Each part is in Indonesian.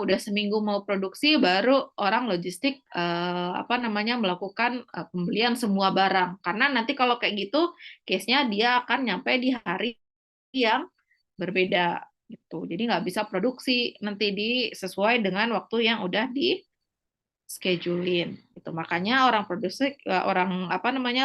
udah seminggu mau produksi, baru orang logistik melakukan pembelian semua barang. Karena nanti kalau kayak gitu, case-nya dia akan nyampe di hari yang berbeda gitu. Jadi nggak bisa produksi nanti sesuai dengan waktu yang udah di schedulein. Itu makanya orang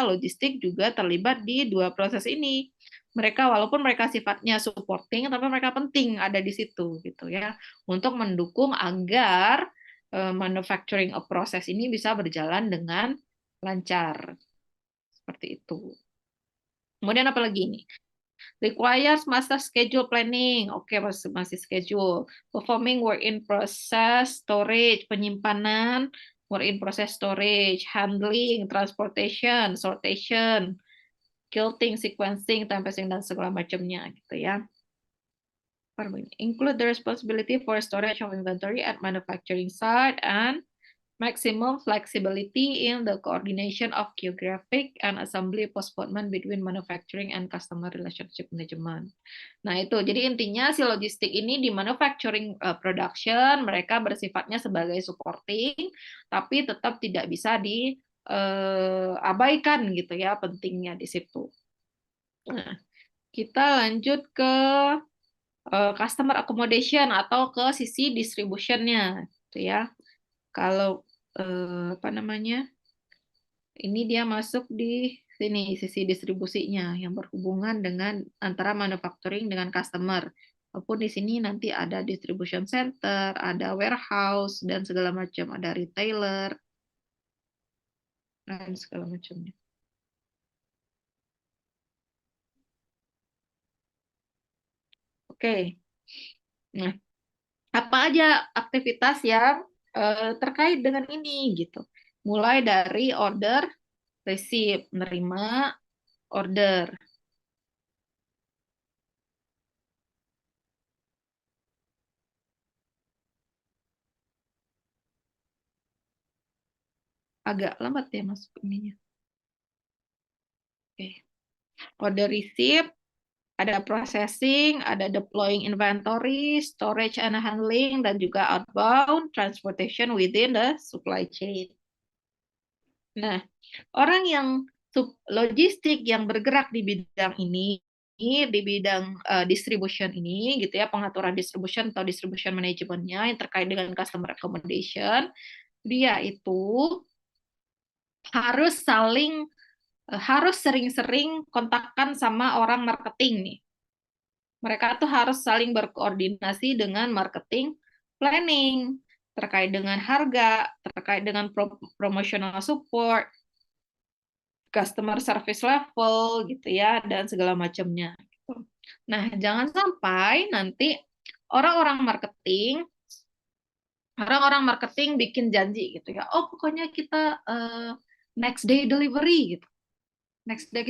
logistik juga terlibat di dua proses ini. Mereka walaupun mereka sifatnya supporting, tapi mereka penting ada di situ gitu ya, untuk mendukung agar manufacturing proses ini bisa berjalan dengan lancar seperti itu. Kemudian apa lagi ini? Requires master schedule planning. Oke, masih schedule. Performing work in process storage, penyimpanan, work in process storage, handling, transportation, sortation, quilting, sequencing, time passing, dan segala macamnya gitu ya. Include the responsibility for storage of inventory at manufacturing site and maximum flexibility in the coordination of geographic and assembly postponement between manufacturing and customer relationship management. Nah, itu. Jadi intinya si logistik ini di manufacturing production, mereka bersifatnya sebagai supporting, tapi tetap tidak bisa diabaikan gitu ya, pentingnya di situ. Nah, kita lanjut ke customer accommodation atau ke sisi distribution-nya gitu ya. Kalau ini dia masuk di sini sisi distribusinya yang berhubungan dengan antara manufacturing dengan customer. Walaupun di sini nanti ada distribution center, ada warehouse dan segala macam, ada retailer dan segala macamnya. Oke. Nah, apa aja aktivitas yang terkait dengan ini gitu. Mulai dari order, receive, menerima order. Agak lambat ya masuk ininya. Oke. Order receive, ada processing, ada deploying inventory, storage and handling, dan juga outbound transportation within the supply chain. Nah, orang yang logistik yang bergerak di bidang ini, di bidang distribution ini, gitu ya, pengaturan distribution atau distribution manajemennya yang terkait dengan customer accommodation, dia itu harus sering-sering kontakkan sama orang marketing nih. Mereka tuh harus saling berkoordinasi dengan marketing planning terkait dengan harga, terkait dengan promotional support, customer service level gitu ya, dan segala macamnya. Nah, jangan sampai nanti orang-orang marketing bikin janji gitu ya. Oh, pokoknya kita next day delivery gitu. Next day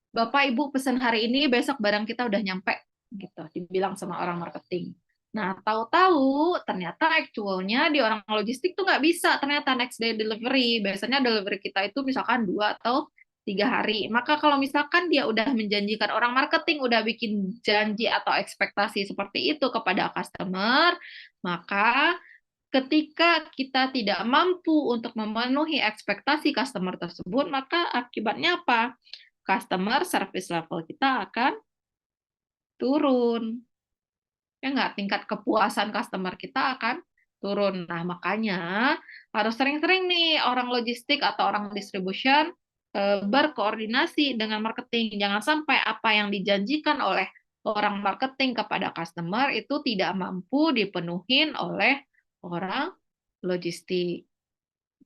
Bapak Ibu pesan hari ini, besok barang kita udah nyampe gitu, dibilang sama orang marketing. Nah, tahu-tahu ternyata actualnya di orang logistik tuh nggak bisa ternyata next day delivery. Biasanya delivery kita itu misalkan 2 atau 3 hari. Maka kalau misalkan dia udah menjanjikan, orang marketing udah bikin janji atau ekspektasi seperti itu kepada customer, maka ketika kita tidak mampu untuk memenuhi ekspektasi customer tersebut, maka akibatnya apa? Customer service level kita akan turun. Ya nggak, tingkat kepuasan customer kita akan turun. Nah, makanya harus sering-sering nih orang logistik atau orang distribution berkoordinasi dengan marketing. Jangan sampai apa yang dijanjikan oleh orang marketing kepada customer itu tidak mampu dipenuhin oleh orang logistik.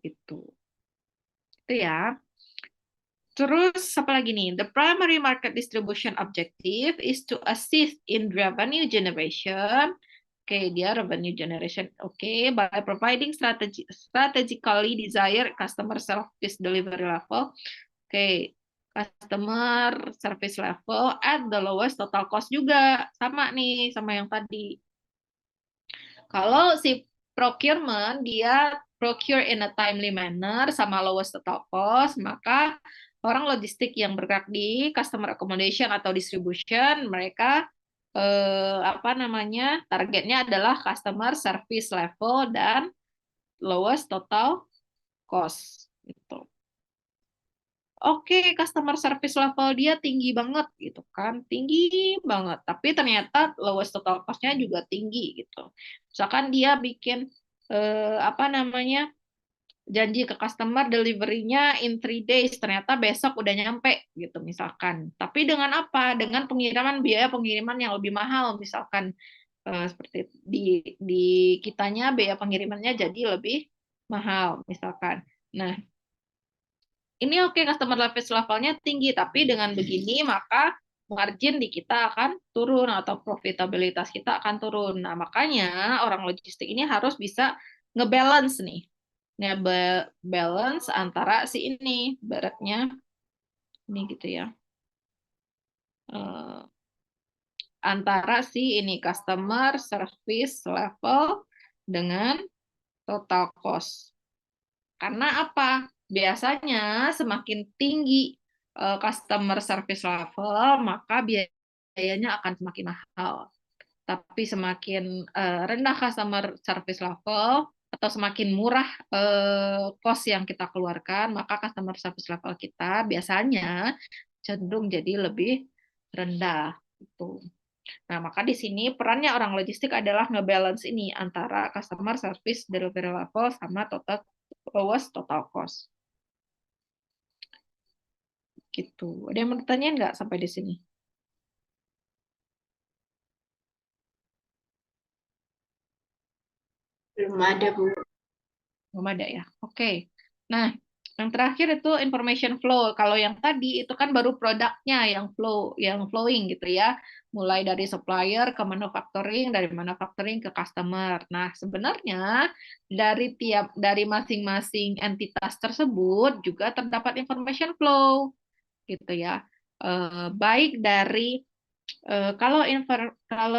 Gitu. Itu ya. Terus apa lagi nih? The primary market distribution objective is to assist in revenue generation. Oke, dia revenue generation. Oke, by providing strategically desired customer service delivery level. Oke, customer service level at the lowest total cost juga. Sama nih, sama yang tadi. Kalau si procurement, dia procure in a timely manner sama lowest total cost, maka orang logistik yang bergerak di customer accommodation atau distribution, mereka apa namanya, targetnya adalah customer service level dan lowest total cost gitu. Oke, customer service level dia tinggi banget gitu kan, tinggi banget. Tapi ternyata lowest total cost-nya juga tinggi gitu. Misalkan dia bikin apa namanya, janji ke customer delivery-nya in 3 days, ternyata besok udah nyampe gitu misalkan. Tapi dengan apa? Dengan pengiriman, biaya pengiriman yang lebih mahal misalkan, seperti di kitanya biaya pengirimannya jadi lebih mahal misalkan. Nah, ini oke, customer service levelnya tinggi, tapi dengan begini maka margin di kita akan turun atau profitabilitas kita akan turun. Nah, makanya orang logistik ini harus bisa ngebalance nih. Ngebalance antara si ini, baratnya ini gitu ya. Eh, antara si ini customer service level dengan total cost. Karena apa? Biasanya semakin tinggi customer service level, maka biayanya akan semakin mahal. Tapi semakin rendah customer service level atau semakin murah cost yang kita keluarkan, maka customer service level kita biasanya cenderung jadi lebih rendah. Gitu. Nah, maka di sini perannya orang logistik adalah ngebalance ini antara customer service delivery level sama total lowest total cost. Gitu. Ada yang mau ditanyain nggak sampai di sini? Belum ada, Bu. Belum ada ya. Oke. Nah, yang terakhir itu information flow. Kalau yang tadi itu kan baru produknya yang flow, yang flowing gitu ya. Mulai dari supplier ke manufacturing, dari manufacturing ke customer. Nah, sebenarnya dari masing-masing entitas tersebut juga terdapat information flow gitu ya. Baik dari kalau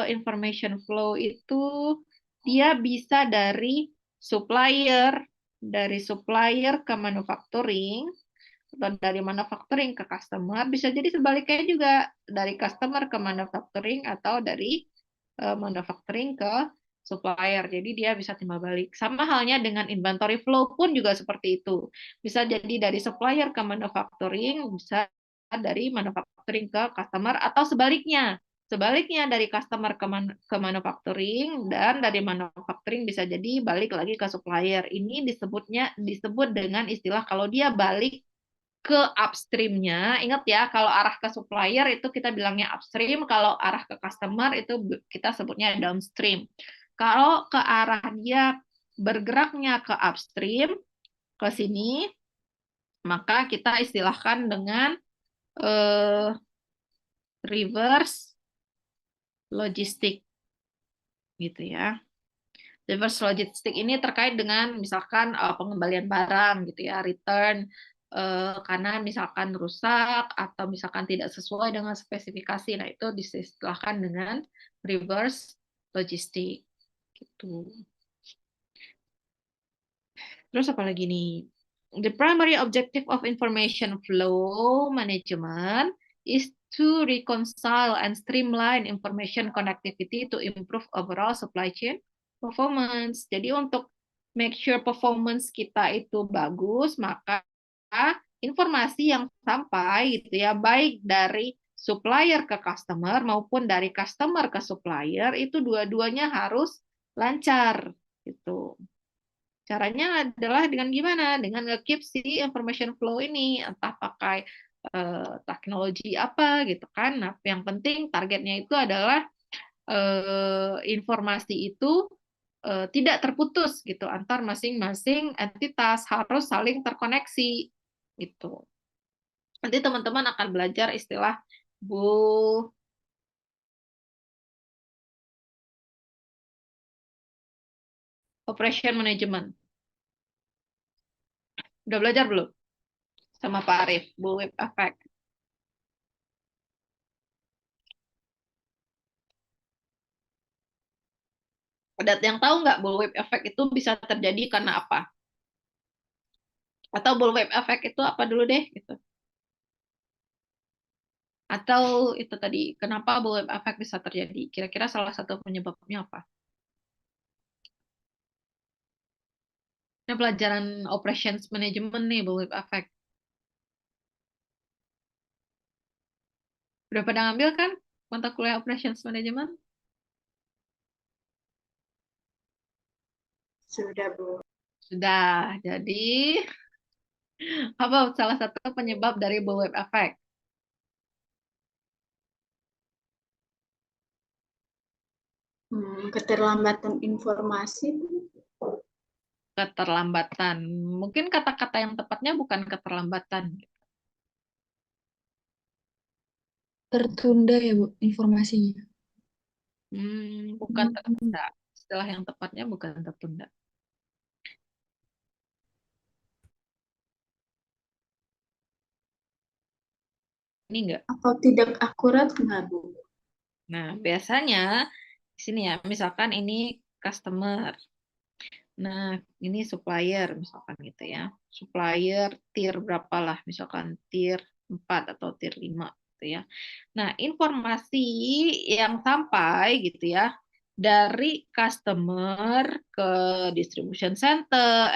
information flow itu dia bisa dari supplier ke manufacturing, atau dari manufacturing ke customer, bisa jadi sebaliknya juga dari customer ke manufacturing atau dari manufacturing ke supplier. Jadi dia bisa timbal balik. Sama halnya dengan inventory flow pun juga seperti itu. Bisa jadi dari supplier ke manufacturing, bisa dari manufacturing ke customer atau sebaliknya. Sebaliknya dari customer ke manufacturing dan dari manufacturing bisa jadi balik lagi ke supplier. Ini disebut dengan istilah kalau dia balik ke upstream-nya. Ingat ya, kalau arah ke supplier itu kita bilangnya upstream, kalau arah ke customer itu kita sebutnya downstream. Kalau ke arah dia bergeraknya ke upstream, ke sini, maka kita istilahkan dengan eh, reverse logistik gitu ya. Reverse logistik ini terkait dengan misalkan pengembalian barang gitu ya, return karena misalkan rusak atau misalkan tidak sesuai dengan spesifikasi. Nah, itu disistilahkan dengan reverse logistik gitu. Terus apa lagi nih? The primary objective of information flow management is to reconcile and streamline information connectivity to improve overall supply chain performance. Jadi untuk make sure performance kita itu bagus, maka informasi yang sampai gitu ya, baik dari supplier ke customer maupun dari customer ke supplier itu dua-duanya harus lancar gitu. Caranya adalah dengan gimana? Dengan nge-keep si information flow ini, entah pakai teknologi apa gitu kan. Nah, yang penting targetnya itu adalah informasi itu tidak terputus gitu antar masing-masing entitas, harus saling terkoneksi gitu. Nanti teman-teman akan belajar istilah bull operation management. Udah belajar belum sama Pak Arif? Bullwhip effect. Ada yang tahu nggak bullwhip effect itu bisa terjadi karena apa? Atau bullwhip effect itu apa dulu deh gitu. Atau itu tadi, kenapa bullwhip effect bisa terjadi? Kira-kira salah satu penyebabnya apa? Ini pelajaran operations management nih, bullwhip effect. Udah pada ngambil kan mata kuliah operations management? Sudah, Bu. Sudah. Jadi, apa salah satu penyebab dari bullwhip effect? Keterlambatan informasi, Bu. Keterlambatan. Mungkin kata-kata yang tepatnya bukan keterlambatan. Tertunda ya, Bu, informasinya. Bukan tertunda. Istilah yang tepatnya bukan tertunda. Ini enggak. Atau tidak akurat nggak, Bu? Nah, biasanya di sini ya, misalkan ini customer. Nah, ini supplier misalkan gitu ya. Supplier tier berapa lah, misalkan tier 4 atau tier 5 gitu ya. Nah, informasi yang sampai gitu ya dari customer ke distribution center,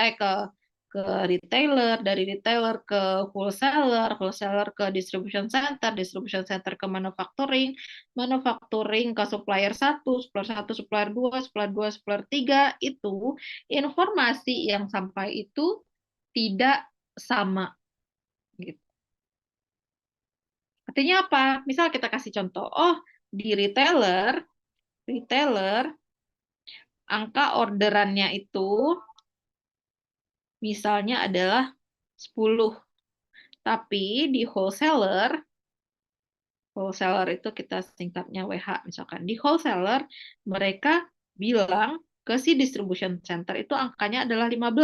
ke retailer, dari retailer ke wholesaler, wholesaler ke distribution center ke manufacturing, manufacturing ke supplier satu, supplier 2, supplier 2, supplier 3 itu informasi yang sampai itu tidak sama gitu. Artinya apa? Misal kita kasih contoh, oh di retailer angka orderannya itu misalnya adalah 10, tapi di wholesaler itu kita singkatnya WH misalkan, di wholesaler mereka bilang ke si distribution center itu angkanya adalah 15.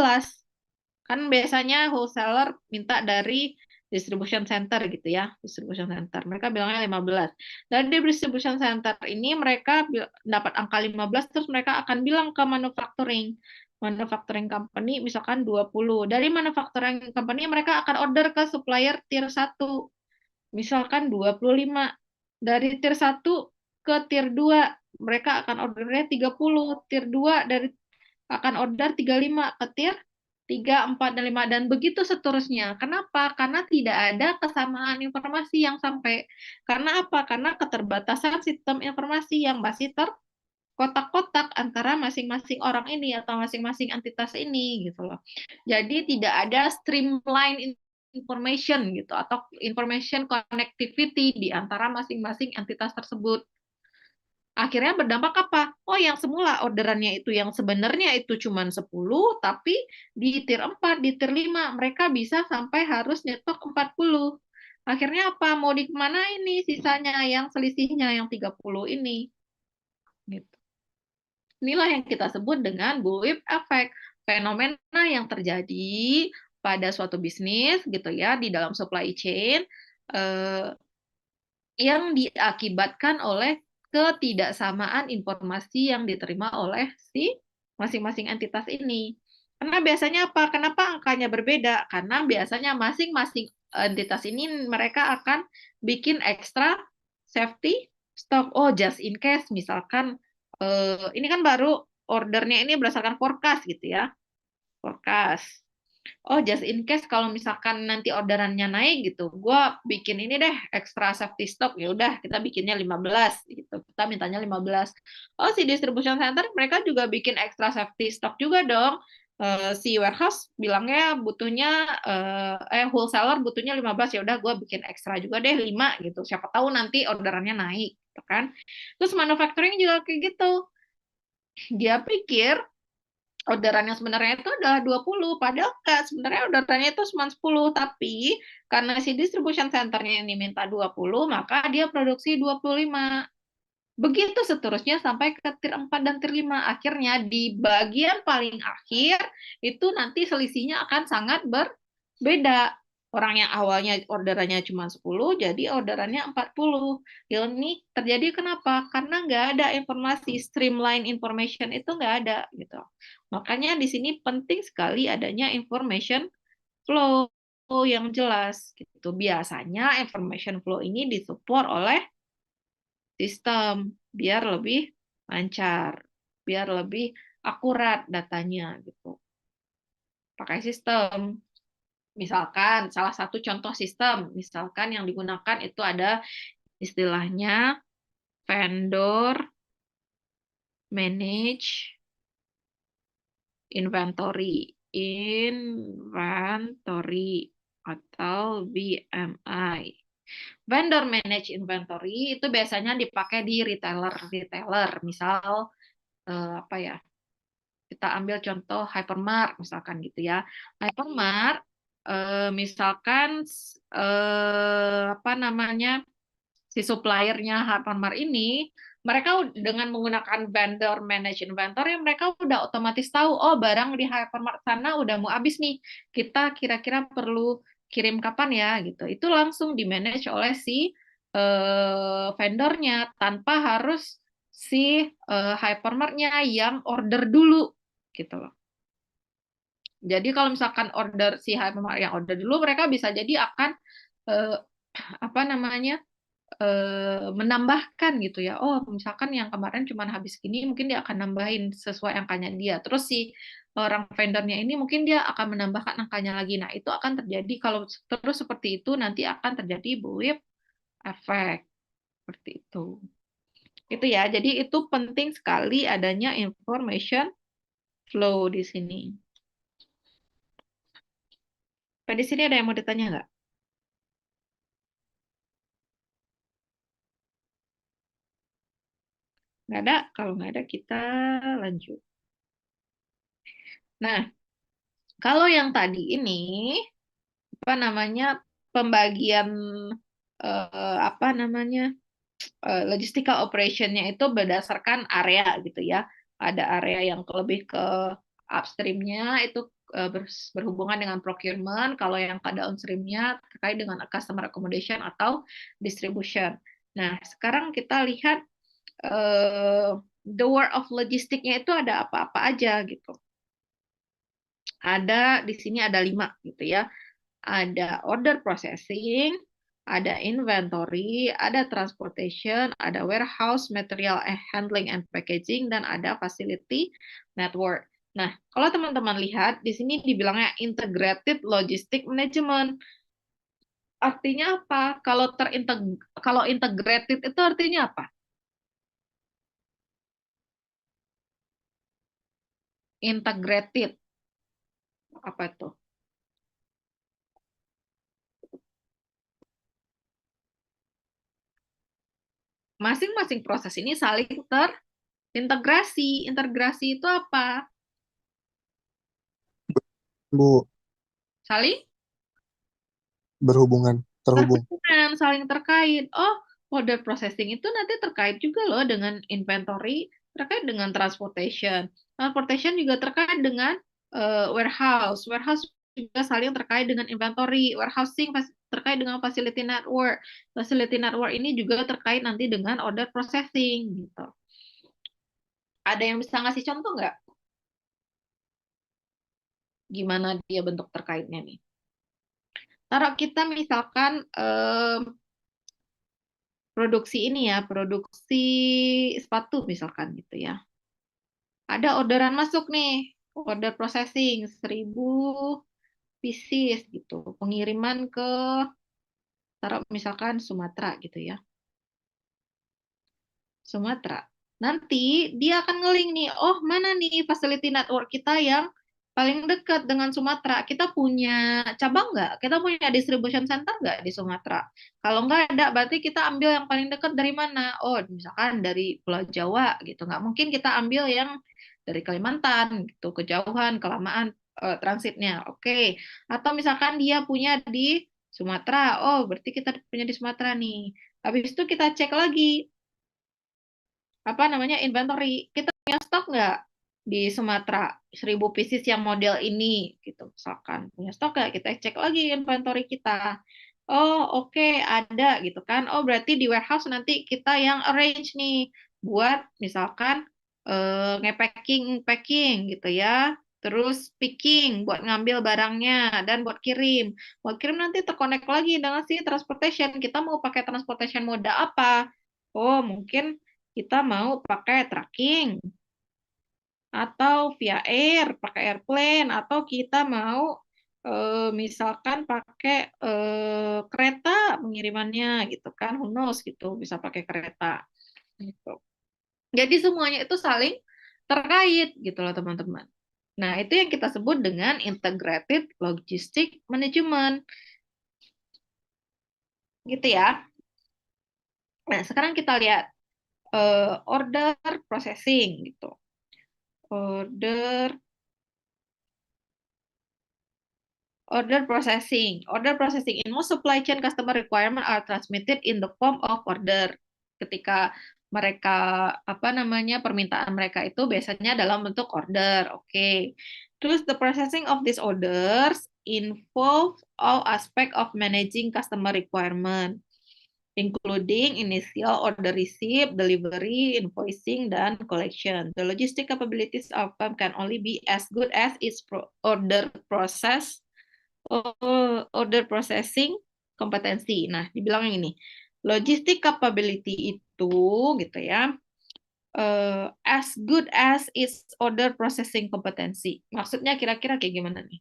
Kan biasanya wholesaler minta dari distribution center gitu ya, distribution center. Mereka bilangnya 15. Dan di distribution center ini mereka dapat angka 15 terus mereka akan bilang ke manufacturing. Manufacturing company misalkan 20. Dari manufacturing company mereka akan order ke supplier tier 1 misalkan 25. Dari tier 1 ke tier 2 mereka akan ordernya 30. Tier 2 dari akan order 35 ke tier 3, 4, dan 5, dan begitu seterusnya. Kenapa? Karena tidak ada kesamaan informasi yang sampai. Karena apa? Karena keterbatasan sistem informasi yang masih terkotak-kotak antara masing-masing orang ini atau masing-masing entitas ini gitu loh. Jadi tidak ada streamline information gitu atau information connectivity di antara masing-masing entitas tersebut. Akhirnya berdampak apa? Oh, yang semula orderannya itu yang sebenarnya itu cuma 10, tapi di tier 4, di tier 5, mereka bisa sampai harus nyetok 40. Akhirnya apa? Mau di mana ini sisanya yang selisihnya yang 30 ini? Gitu. Inilah yang kita sebut dengan bullwhip effect. Fenomena yang terjadi pada suatu bisnis gitu ya di dalam supply chain eh, yang diakibatkan oleh ketidaksamaan informasi yang diterima oleh si masing-masing entitas ini. Karena biasanya apa? Kenapa angkanya berbeda? Karena biasanya masing-masing entitas ini mereka akan bikin ekstra safety stock. Oh, just in case misalkan ini kan baru ordernya ini berdasarkan forecast gitu ya. Forecast. Oh, just in case kalau misalkan nanti orderannya naik gitu, gue bikin ini deh extra safety stock. Ya udah, kita bikinnya 15 gitu. Kita mintanya 15. Oh, si distribution center mereka juga bikin extra safety stock juga dong. Si warehouse bilangnya butuhnya wholesaler butuhnya 15, ya udah gue bikin ekstra juga deh 5 gitu. Siapa tahu nanti orderannya naik, gitu kan. Terus manufacturing juga kayak gitu. Dia pikir orderan yang sebenarnya itu adalah 20, padahal enggak, sebenarnya orderannya itu cuma 10, tapi karena si distribution centernya ini minta 20, maka dia produksi 25. Begitu seterusnya sampai ke tier 4 dan tier 5. Akhirnya di bagian paling akhir itu nanti selisihnya akan sangat berbeda. Orang yang awalnya orderannya cuma 10, jadi orderannya 40. Ini terjadi kenapa? Karena nggak ada informasi, streamline information itu nggak ada. Gitu. Makanya di sini penting sekali adanya information flow. yang jelas gitu. Biasanya information flow ini disupport oleh sistem biar lebih lancar, biar lebih akurat datanya gitu. Pakai sistem. Misalkan salah satu contoh sistem, misalkan yang digunakan itu ada istilahnya vendor manage inventory. Inventory atau VMI. Vendor manage inventory itu biasanya dipakai di retailer. Misal apa ya? Kita ambil contoh hypermart misalkan gitu ya. Hypermart misalkan apa namanya? Si suppliernya Hypermart ini, mereka dengan menggunakan vendor manage inventory, mereka udah otomatis tahu, oh barang di Hypermart sana udah mau habis nih, kita kira-kira perlu kirim kapan ya gitu. Itu langsung di manage oleh si vendornya tanpa harus si Hypermartnya yang order dulu gitu loh. Jadi kalau misalkan order si Hypermart yang order dulu, mereka bisa jadi akan apa namanya menambahkan gitu ya. Oh, misalkan yang kemarin cuma habis gini, mungkin dia akan nambahin sesuai angkanya dia. Terus si orang vendornya ini mungkin dia akan menambahkan angkanya lagi. Nah, itu akan terjadi kalau terus seperti itu nanti akan terjadi bullwhip effect seperti itu. Itu ya. Jadi itu penting sekali adanya information flow di sini. Pak, di sini ada yang mau ditanya nggak? Nggak ada? Kalau nggak ada, kita lanjut. Nah, kalau yang tadi ini apa namanya pembagian apa namanya logistical operationnya itu berdasarkan area gitu ya. Ada area yang lebih ke upstreamnya itu berhubungan dengan procurement, kalau yang ke downstreamnya terkait dengan customer accommodation atau distribution. Nah, sekarang kita lihat the world of logistiknya itu ada apa-apa aja gitu. Ada di sini ada 5 gitu ya. Ada order processing, ada inventory, ada transportation, ada warehouse, material handling and packaging, dan ada facility network. Nah, kalau teman-teman lihat, di sini dibilangnya integrated logistic management. Artinya apa? Kalau integrated itu artinya apa? Integrated. Apa itu? Masing-masing proses ini saling terintegrasi. Integrasi itu apa? Bu, Saling terhubung. berhubungan, saling terkait. Oh, order processing itu nanti terkait juga loh dengan inventory, terkait dengan transportation. Transportation juga terkait dengan warehouse. Warehouse juga saling terkait dengan inventory. Warehousing terkait dengan facility network. Facility network ini juga terkait nanti dengan order processing gitu. Ada yang bisa ngasih contoh nggak? Gimana dia bentuk terkaitnya nih? Taruh kita misalkan produksi ini ya, produksi sepatu misalkan gitu ya. Ada orderan masuk nih, order processing 1000 pieces gitu. Pengiriman ke taruh misalkan Sumatera gitu ya. Sumatera. Nanti dia akan ngeling nih, oh mana nih facility network kita yang paling dekat dengan Sumatera. Kita punya cabang nggak? Kita punya distribution center nggak di Sumatera? Kalau nggak ada, berarti kita ambil yang paling dekat dari mana? Oh, misalkan dari Pulau Jawa gitu. Nggak mungkin kita ambil yang dari Kalimantan gitu, kejauhan, kelamaan transitnya. Oke. Atau misalkan dia punya di Sumatera. Oh, berarti kita punya di Sumatera nih. Habis itu kita cek lagi apa namanya inventory, kita punya stok nggak di Sumatera 1000 pieces yang model ini gitu, misalkan punya stok nggak, kita cek lagi inventory kita. Oh oke, ada gitu kan. Oh berarti di warehouse nanti kita yang arrange nih buat misalkan ngepacking packing gitu ya, terus picking buat ngambil barangnya, dan buat kirim. Buat kirim nanti terkonek lagi dengan si transportation. Kita mau pakai transportation moda apa? Oh, mungkin kita mau pakai tracking, atau via air, pakai airplane, atau kita mau misalkan pakai kereta pengirimannya gitu kan, who knows gitu, bisa pakai kereta gitu. Jadi semuanya itu saling terkait gitu loh teman-teman. Nah, itu yang kita sebut dengan integrated logistic management. Gitu ya. Nah, sekarang kita lihat order processing gitu. Order Order processing. Order processing in most supply chain customer requirement are transmitted in the form of order. Ketika mereka permintaan mereka itu biasanya dalam bentuk order. Oke. Okay. Terus the processing of these orders involve all aspect of managing customer requirement, including initial order receipt, delivery, invoicing, dan collection. The logistic capabilities of firm can only be as good as its order process, order processing kompetensi. Nah, dibilang ini, logistic capability itu gitu ya, as good as its order processing kompetensi. Maksudnya kira-kira kayak gimana nih?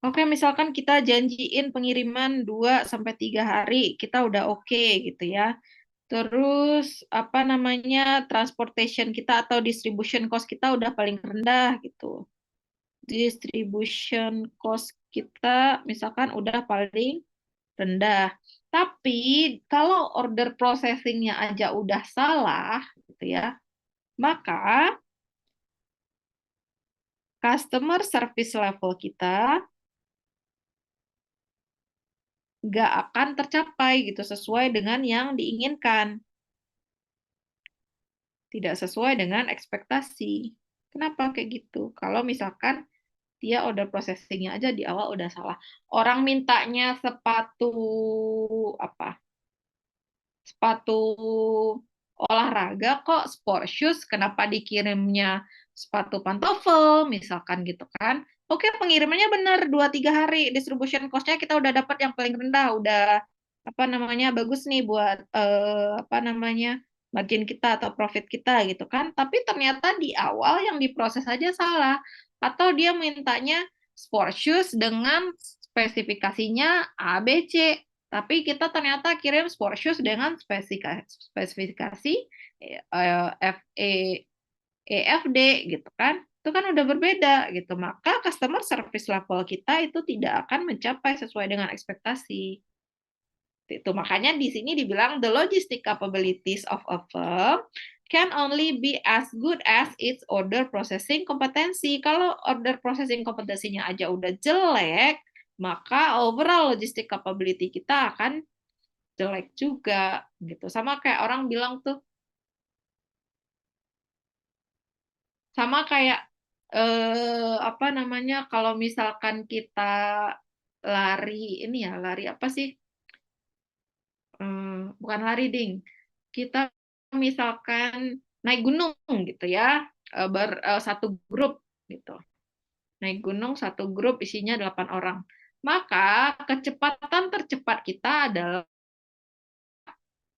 Oke, misalkan kita janjiin pengiriman 2 sampai 3 hari, kita udah oke gitu ya. Terus transportation kita atau distribution cost kita udah paling rendah gitu. Distribution cost kita misalkan udah paling rendah. Tapi kalau order processing-nya aja udah salah gitu ya, maka customer service level kita nggak akan tercapai gitu sesuai dengan yang diinginkan. Tidak sesuai dengan ekspektasi. Kenapa kayak gitu? Kalau misalkan dia order processing-nya aja di awal udah salah. Orang mintanya sepatu apa? Sepatu olahraga kok sport shoes, kenapa dikirimnya sepatu pantofel misalkan gitu kan. Oke, pengirimannya benar 2-3 hari, distribution cost-nya kita udah dapat yang paling rendah, udah bagus nih buat margin kita atau profit kita gitu kan. Tapi ternyata di awal yang diproses aja salah, atau dia mintanya sport shoes dengan spesifikasinya A B C, tapi kita ternyata kirim sport shoes dengan spesifikasi FD gitu kan. Itu kan udah berbeda gitu. Maka customer service level kita itu tidak akan mencapai sesuai dengan ekspektasi. Itu makanya di sini dibilang the logistic capabilities of a firm can only be as good as its order processing kompetensi. Kalau order processing kompetensinya aja udah jelek, maka overall logistic capability kita akan jelek juga gitu. Sama kayak orang bilang tuh, sama kayak kalau misalkan kita lari ini ya, lari apa sih? Bukan lari ding. Kita misalkan naik gunung gitu ya, satu grup gitu. Naik gunung satu grup isinya 8 orang. Maka kecepatan tercepat kita adalah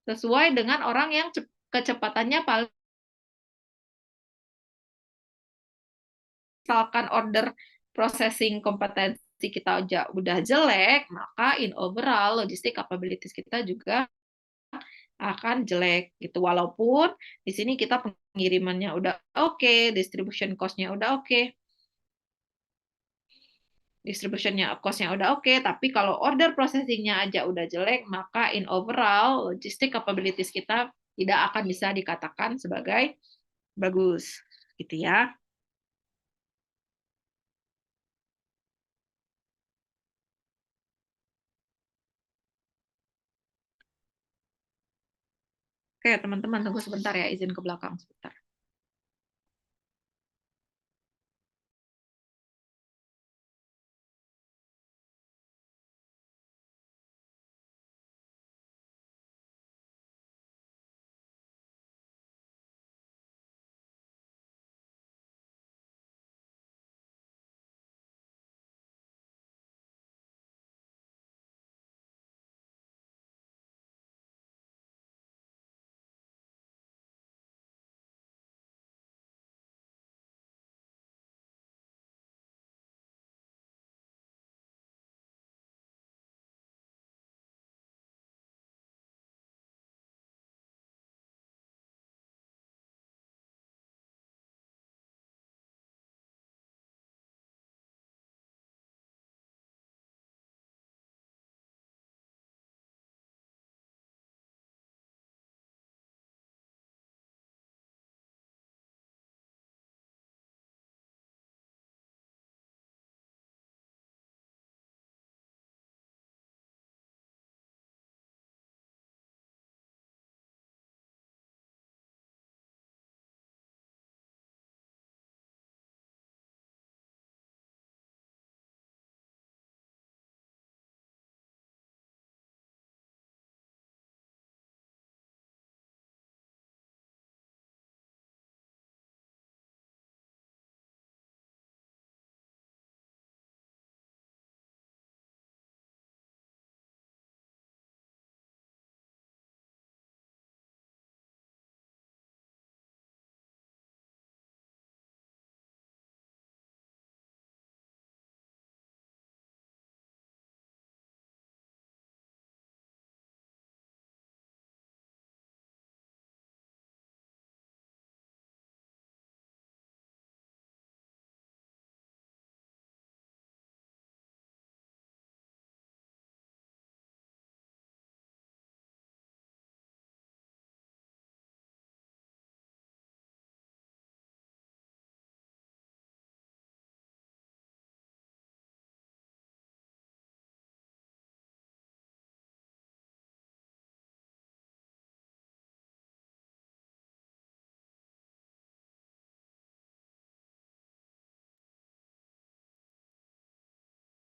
sesuai dengan orang yang kecepatannya paling, misalkan order processing kompetensi kita udah jelek, maka in overall logistic capabilities kita juga akan jelek gitu. Walaupun di sini kita pengirimannya udah oke, distribution cost-nya udah oke, distributionnya cost-nya udah oke, tapi kalau order processing-nya aja udah jelek, maka in overall logistic capabilities kita tidak akan bisa dikatakan sebagai bagus gitu ya. Oke, teman-teman tunggu sebentar ya, izin ke belakang sebentar.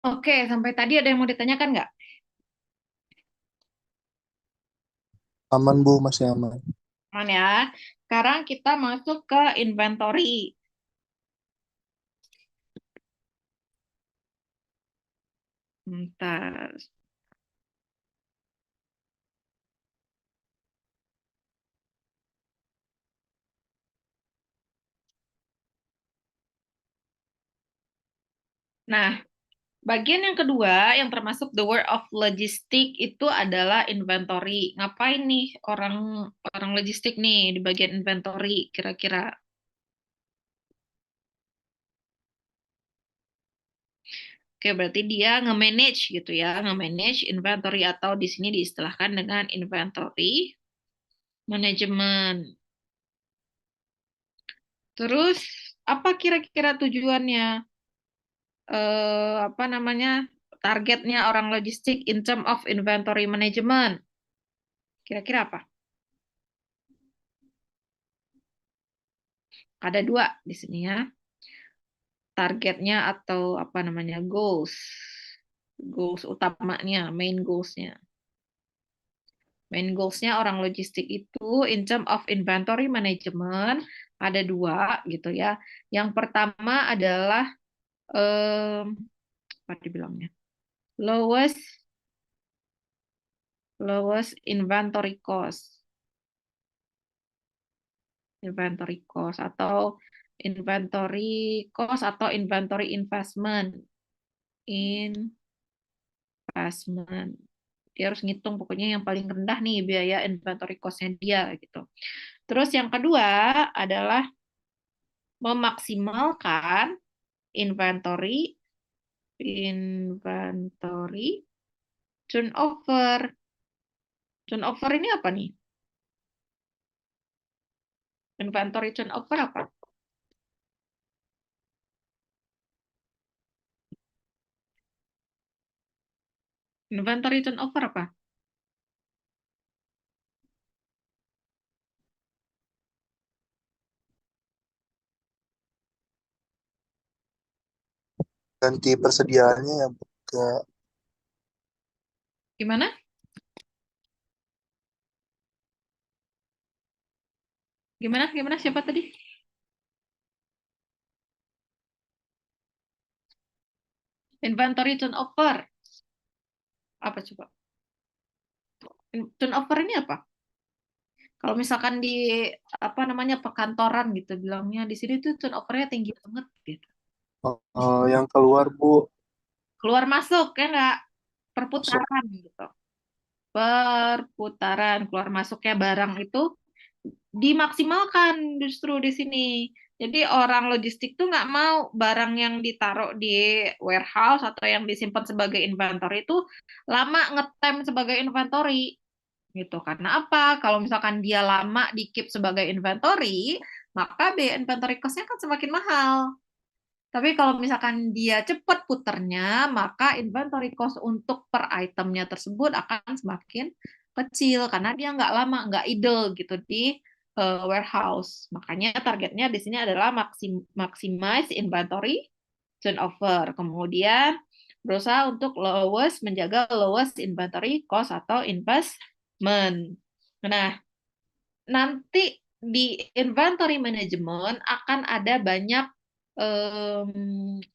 Oke, sampai tadi ada yang mau ditanyakan nggak? Aman Bu, masih aman. Aman ya. Sekarang kita masuk ke inventory. Bentar. Nah, bagian yang kedua yang termasuk the word of logistic itu adalah inventory. Ngapain nih orang orang logistik nih di bagian inventory kira-kira? Oke, berarti dia nge-manage gitu ya, nge-manage inventory atau di sini diistilahkan dengan inventory management. Terus apa kira-kira tujuannya? Apa namanya? Targetnya orang logistik in term of inventory management. Kira-kira apa? Ada dua di sini ya. Targetnya atau apa namanya? Goals. Goals utamanya, main goals-nya. Main goals-nya orang logistik itu in term of inventory management ada dua gitu ya. Yang pertama adalah apa dibilangnya? Lowest lowest inventory cost. Inventory cost atau inventory cost atau inventory investment. Dia harus ngitung pokoknya yang paling rendah nih biaya inventory cost-nya dia gitu. Terus yang kedua adalah memaksimalkan inventory inventory turnover. Turnover ini apa nih? Inventory turnover apa? Inventory turnover apa? Ganti persediaannya ya Bu. Ke Gimana? Gimana? Gimana? Siapa tadi? Inventory turnover. Apa coba? Turnover ini apa? Kalau misalkan di apa namanya perkantoran gitu bilangnya di sini tuh turnovernya tinggi banget gitu. yang keluar Bu, Keluar masuk ya nggak masuk. perputaran gitu. Perputaran keluar masuknya barang itu dimaksimalkan justru di sini. Jadi orang logistik tuh nggak mau barang yang ditaruh di warehouse atau yang disimpan sebagai inventory itu lama ngetem sebagai inventory gitu. Karena apa? Kalau misalkan dia lama di keep sebagai inventory, maka biaya inventory cost-nya kan semakin mahal. Tapi kalau misalkan dia cepat puternya, maka inventory cost untuk per itemnya tersebut akan semakin kecil karena dia nggak lama, nggak idle gitu di warehouse. Makanya targetnya di sini adalah maximize inventory turnover. Kemudian berusaha untuk menjaga lowest inventory cost atau investment. Nah, nanti di inventory management akan ada banyak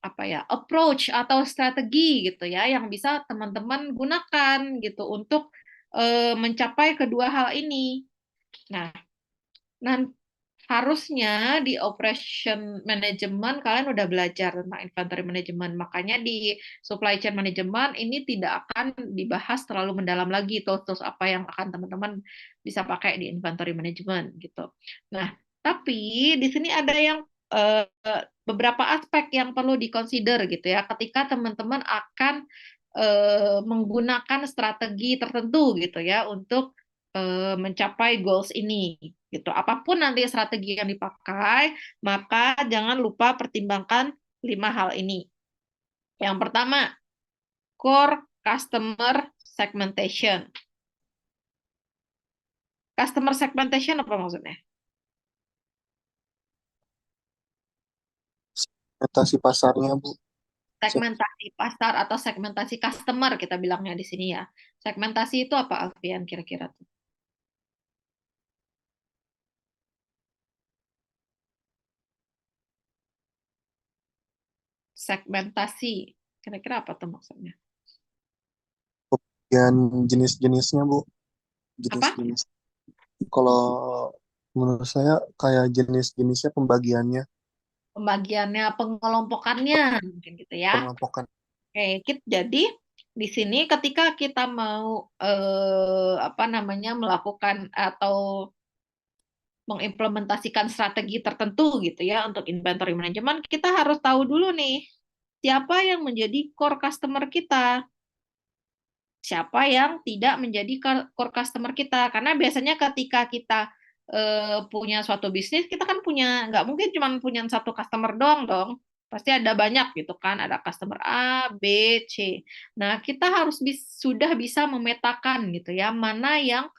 apa ya approach atau strategi gitu ya yang bisa teman-teman gunakan gitu untuk mencapai kedua hal ini. Nah, nanti harusnya di operation management kalian udah belajar tentang inventory management. Makanya di supply chain management ini tidak akan dibahas terlalu mendalam lagi tools-tools apa yang akan teman-teman bisa pakai di inventory management gitu. Nah, tapi di sini ada yang beberapa aspek yang perlu dikonsider gitu ya ketika teman-teman akan menggunakan strategi tertentu gitu ya untuk mencapai goals ini gitu. Apapun nanti strategi yang dipakai, maka jangan lupa pertimbangkan 5 hal ini. Yang pertama, core customer segmentation. Customer segmentation apa maksudnya? Segmentasi pasarnya Bu. Segmentasi pasar atau segmentasi customer kita bilangnya di sini ya. Segmentasi itu apa, Alfian, kira-kira tuh? Segmentasi, kira-kira apa tuh maksudnya? Pembagian jenis-jenisnya, Bu. Apa? Jenis-jenis. Kalau menurut saya kayak jenis-jenisnya pembagiannya, Pembagiannya, pengelompokannya, mungkin gitu ya. pengelompokan. Oke, jadi di sini ketika kita mau apa namanya melakukan atau mengimplementasikan strategi tertentu gitu ya untuk inventory management, kita harus tahu dulu nih siapa yang menjadi core customer kita, siapa yang tidak menjadi core customer kita. Karena biasanya ketika kita punya suatu bisnis, kita kan punya, nggak mungkin cuma punya satu customer doang dong. Pasti ada banyak gitu kan, ada customer A, B, C. Nah, kita harus sudah bisa memetakan gitu ya, mana yang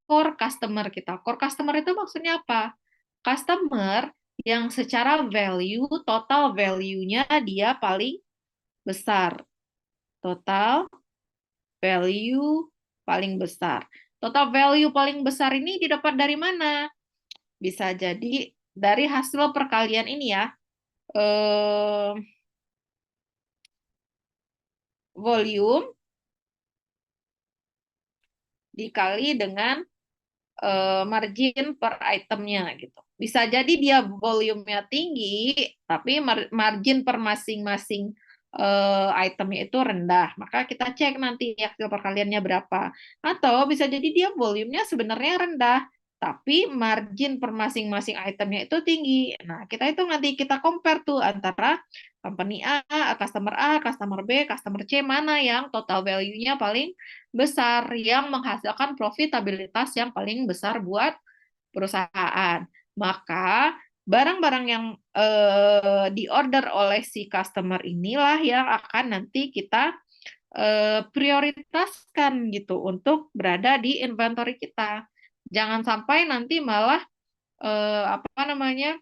core customer kita. Core customer itu maksudnya apa? Customer yang secara value, total value-nya dia paling besar. Total value paling besar. Total value paling besar ini didapat dari mana? Bisa jadi dari hasil perkalian ini ya. Eh, volume dikali dengan margin per itemnya gitu. Bisa jadi dia volumenya tinggi, tapi margin per masing-masing itemnya itu rendah. Maka kita cek nanti hasil perkaliannya berapa. Atau bisa jadi dia volumenya sebenarnya rendah, tapi margin per masing-masing itemnya itu tinggi. Nah, kita itu nanti kita compare tuh antara company A, customer B, customer C, mana yang total value-nya paling besar, yang menghasilkan profitabilitas yang paling besar buat perusahaan. Maka barang-barang yang diorder oleh si customer inilah yang akan nanti kita prioritaskan gitu untuk berada di inventory kita. Jangan sampai nanti malah apa namanya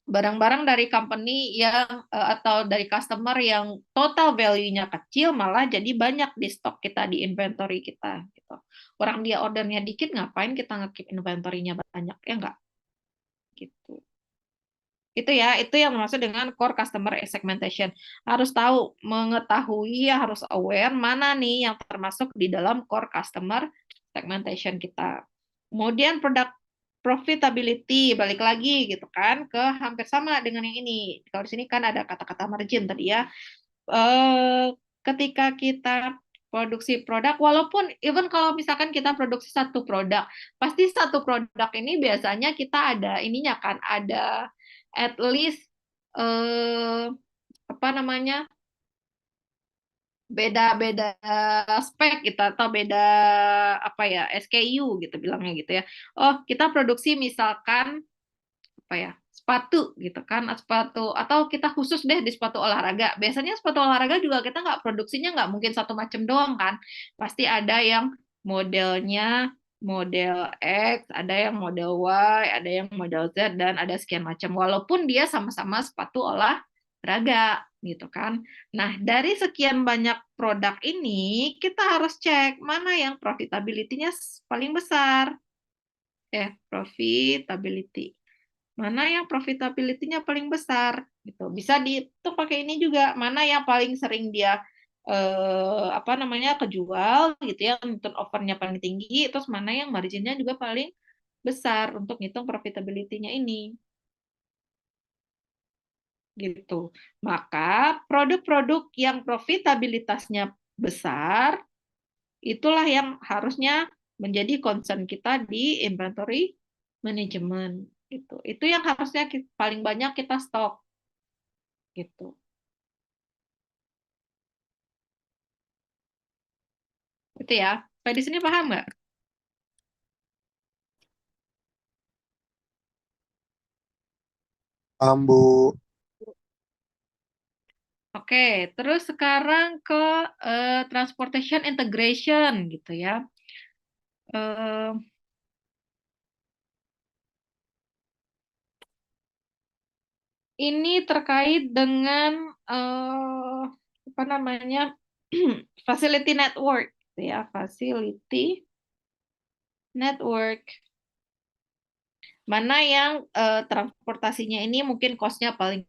barang-barang dari company yang atau dari customer yang total value-nya kecil malah jadi banyak di stok kita di inventory kita gitu. Orang dia ordernya dikit ngapain kita nge-keep inventory-nya banyak ya enggak gitu. Itu ya, itu yang maksud dengan core customer segmentation. Harus tahu, mengetahui, harus aware mana nih yang termasuk di dalam core customer segmentation kita. Kemudian product profitability, balik lagi gitu kan, ke hampir sama dengan yang ini. Kalau di sini kan ada kata-kata margin tadi ya. Ketika kita produksi produk, walaupun even kalau misalkan kita produksi satu produk, pasti satu produk ini biasanya kita ada ininya kan, ada at least apa namanya beda-beda spek gitu atau beda apa ya SKU gitu bilangnya gitu ya. Oh, kita produksi misalkan apa ya sepatu gitu kan, sepatu atau kita khusus deh di sepatu olahraga. Biasanya sepatu olahraga juga kita nggak produksinya nggak mungkin satu macam doang kan, pasti ada yang modelnya model X, ada yang model Y, ada yang model Z, dan ada sekian macam walaupun dia sama-sama sepatu olahraga gitu kan. Nah, dari sekian banyak produk ini kita harus cek mana yang profitability-nya paling besar. Profitability mana yang profitability-nya paling besar gitu. Bisa dihitung pakai ini juga, mana yang paling sering dia apa namanya kejual gitu ya, turnover-nya paling tinggi, terus mana yang marginnya juga paling besar untuk ngitung profitability-nya ini gitu. Maka produk-produk yang profitabilitasnya besar itulah yang harusnya menjadi concern kita di inventory management gitu. Itu yang harusnya paling banyak kita stok gitu. Itu ya. Sampai di sini paham nggak? Paham, Bu. Oke, terus sekarang ke transportation integration gitu ya. Eh, Ini terkait dengan apa namanya facility network, ya, facility network. Mana yang transportasinya ini mungkin cost-nya paling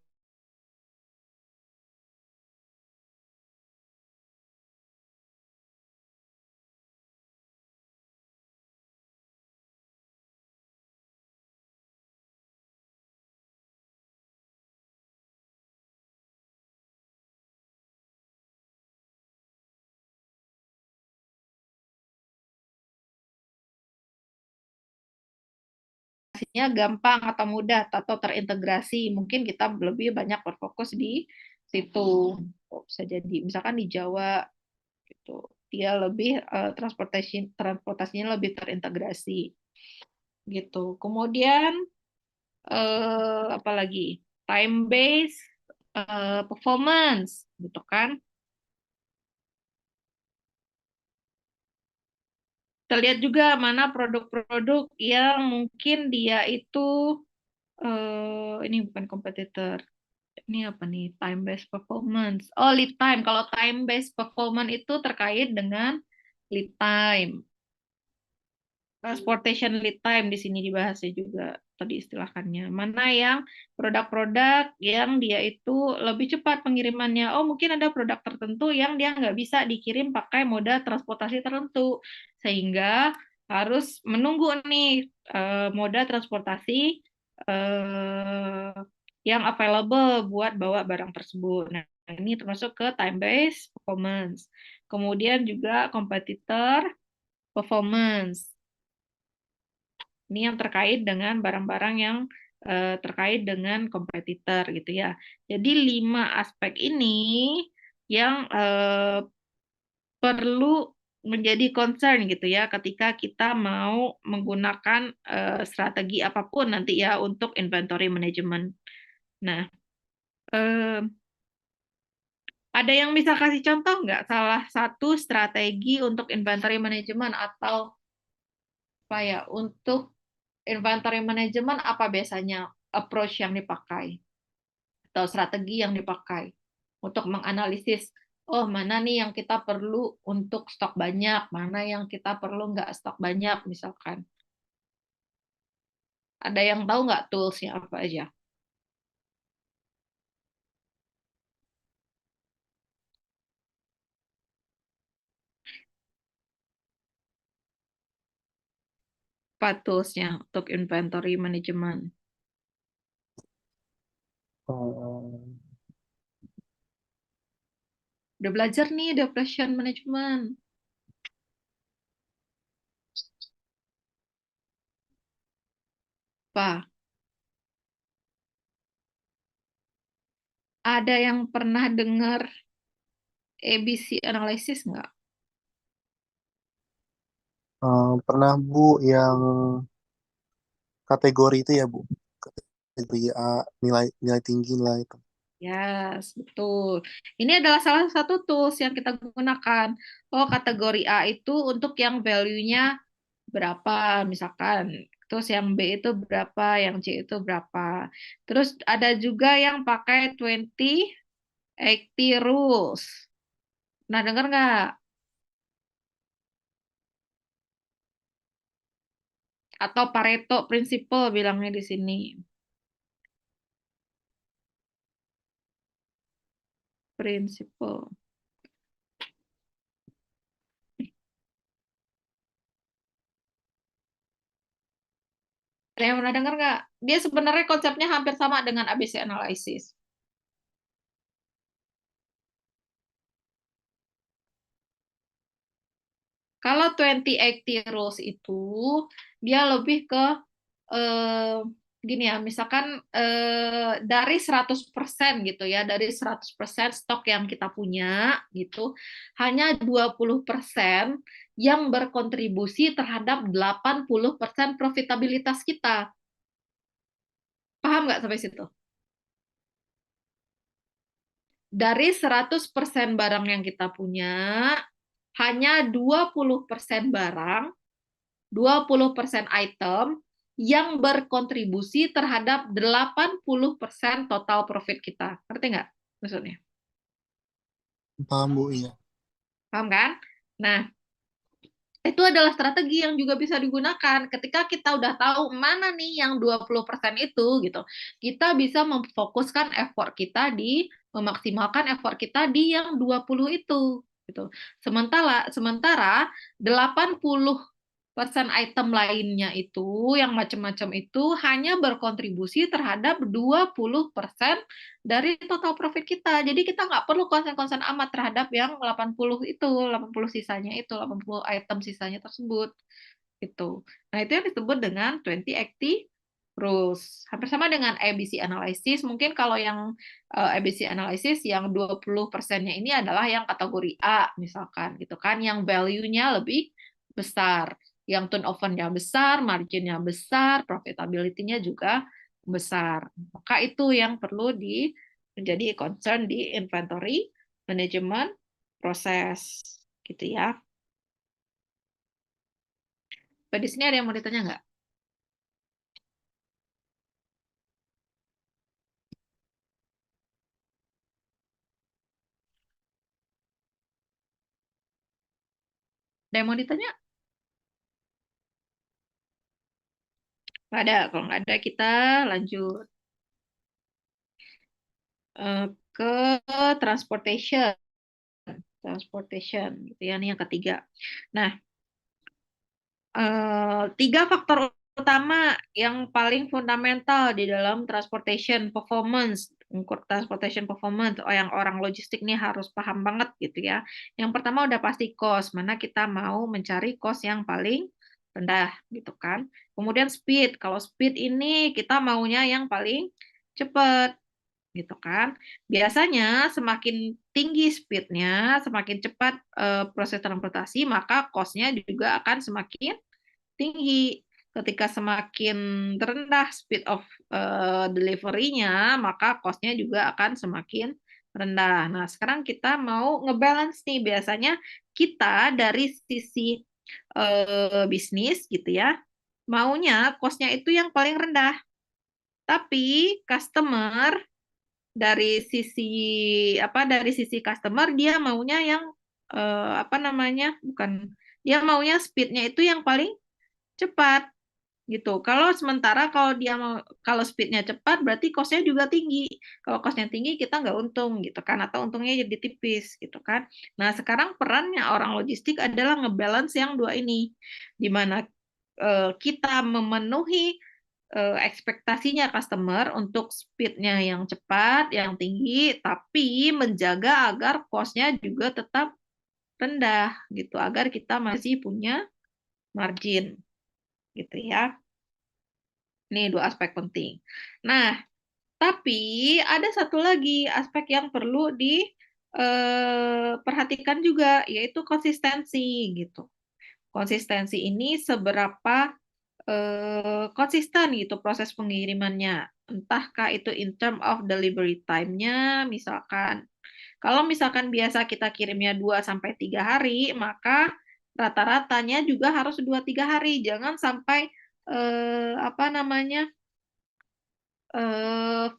gampang atau mudah atau terintegrasi. Mungkin kita lebih banyak berfokus di situ. Bisa jadi misalkan di Jawa gitu. Dia lebih transportasinya lebih terintegrasi gitu. Kemudian apa lagi? Time based performance gitu kan. Kita lihat juga mana produk-produk yang mungkin dia itu ini bukan kompetitor. Ini apa nih? Time based performance. Oh, lead time. Kalau time based performance itu terkait dengan lead time. Transportation lead time di sini dibahasnya juga tadi istilahkannya. Mana yang produk-produk yang dia itu lebih cepat pengirimannya. Oh, mungkin ada produk tertentu yang dia nggak bisa dikirim pakai moda transportasi tertentu. Sehingga harus menunggu nih moda transportasi eh, yang available buat bawa barang tersebut. Nah, ini termasuk ke time based performance. Kemudian juga kompetitor performance. Ini yang terkait dengan barang-barang yang terkait dengan kompetitor gitu ya. Jadi 5 aspek ini yang perlu menjadi concern gitu ya ketika kita mau menggunakan strategi apapun nanti ya untuk inventory management. Nah, eh, ada yang bisa kasih contoh nggak salah satu strategi untuk inventory management atau apa ya untuk inventory management apa biasanya approach yang dipakai atau strategi yang dipakai untuk menganalisis oh mana nih yang kita perlu untuk stok banyak, mana yang kita perlu nggak stok banyak misalkan. Ada yang tahu nggak toolsnya apa aja? Apa toolsnya untuk inventory management? Hmm, Udah belajar nih depression management. Apa? Ada yang pernah dengar ABC analysis nggak? pernah Bu yang kategori itu ya Bu? Kategori A, nilai nilai tinggi nilai itu. Yes, betul. Ini adalah salah satu tools yang kita gunakan. Oh, kategori A itu untuk yang value-nya berapa, misalkan. Terus yang B itu berapa, yang C itu berapa. Terus ada juga yang pakai 20-80 rules. Nah, dengar nggak? Atau Pareto Principle bilangnya di sini. Principle. Ada yang pernah dengar nggak? Dia sebenarnya konsepnya hampir sama dengan ABC analysis. Kalau 2080 rules itu dia lebih ke eh, gini ya, misalkan dari 100% gitu ya, dari 100% stok yang kita punya gitu, hanya 20% yang berkontribusi terhadap 80% profitabilitas kita. Paham nggak sampai situ? Dari 100% barang yang kita punya, hanya 20% barang, 20% item yang berkontribusi terhadap 80% total profit kita. Ngerti nggak maksudnya? Paham, Bu, iya. Paham kan? Nah, itu adalah strategi yang juga bisa digunakan ketika kita udah tahu mana nih yang 20% itu gitu. Kita bisa memfokuskan effort kita di memaksimalkan effort kita di yang 20 itu gitu. Sementara 80% item lainnya itu yang macam-macam itu hanya berkontribusi terhadap 20% dari total profit kita. Jadi kita nggak perlu konsen-konsen amat terhadap yang 80 itu, 80 sisanya itu, 80 item sisanya tersebut. Itu. Nah, itu yang disebut dengan 20-80 rules. Hampir sama dengan ABC analysis. Mungkin kalau yang ABC analysis yang 20%-nya ini adalah yang kategori A misalkan gitu kan, yang value-nya lebih besar, yang turnover-nya besar, margin-nya besar, profitability-nya juga besar. Maka itu yang perlu menjadi concern di inventory management proses gitu ya. Di sini ada yang mau ditanya nggak? Ada yang mau ditanya? Nggak ada. Kalau nggak ada, kita lanjut ke transportation. Transportation, gitu ya. Ini yang ketiga. Nah, tiga faktor utama yang paling fundamental di dalam transportation performance, transportation performance, yang orang logistik nih harus paham banget gitu ya. Yang pertama udah pasti cost, mana kita mau mencari cost yang paling rendah gitu kan. Kemudian speed, kalau speed ini kita maunya yang paling cepat gitu kan. Biasanya semakin tinggi speed-nya, semakin cepat proses transportasi, maka cost-nya juga akan semakin tinggi. Ketika semakin rendah speed of delivery-nya, maka cost-nya juga akan semakin rendah. Nah, sekarang kita mau ngebalance nih. Biasanya kita dari sisi bisnis gitu ya, maunya cost-nya itu yang paling rendah. Tapi customer dari sisi customer dia maunya yang apa namanya? Bukan, dia maunya speed-nya itu yang paling cepat gitu. Kalau speednya cepat berarti cost-nya juga tinggi. Kalau cost-nya tinggi kita nggak untung gitu kan, atau untungnya jadi tipis gitu kan. Nah, sekarang perannya orang logistik adalah ngebalance yang dua ini, di mana kita memenuhi ekspektasinya customer untuk speed-nya yang cepat, yang tinggi, tapi menjaga agar cost-nya juga tetap rendah gitu, agar kita masih punya margin gitu ya. Ini dua aspek penting. Nah, tapi ada satu lagi aspek yang perlu diperhatikan juga, yaitu konsistensi gitu. Konsistensi ini seberapa konsisten gitu proses pengirimannya. Entahkah itu in term of delivery time-nya, misalkan. Kalau misalkan biasa kita kirimnya 2 sampai 3 hari, maka rata-ratanya juga harus 2-3 hari. Jangan sampai apa namanya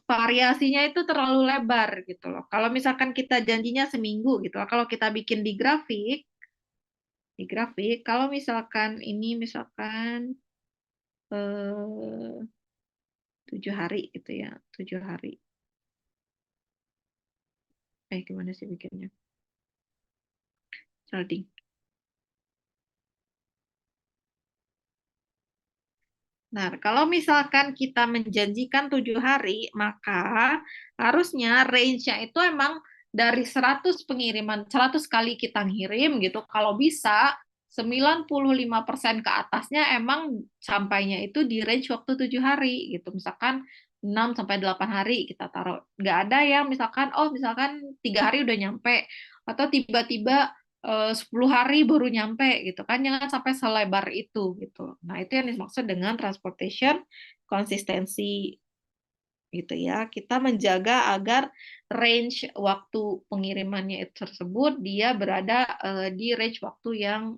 variasinya itu terlalu lebar gitu loh. Kalau misalkan kita janjinya seminggu gitu, kalau kita bikin di grafik, kalau misalkan ini misalkan 7 hari gitu ya, 7 hari. Gimana sih bikinnya? Salting. Nah, kalau misalkan kita menjanjikan 7 hari, maka harusnya range-nya itu emang dari 100 pengiriman, 100 kali kita ngirim gitu, kalau bisa 95% ke atasnya emang sampainya itu di range waktu 7 hari gitu. Misalkan 6 sampai 8 hari kita taruh. Nggak ada yang misalkan 3 hari udah nyampe, atau tiba-tiba 10 hari baru nyampe gitu kan, jangan sampai selebar itu gitu. Nah, itu yang dimaksud dengan transportation konsistensi gitu ya. Kita menjaga agar range waktu pengirimannya itu tersebut dia berada di range waktu yang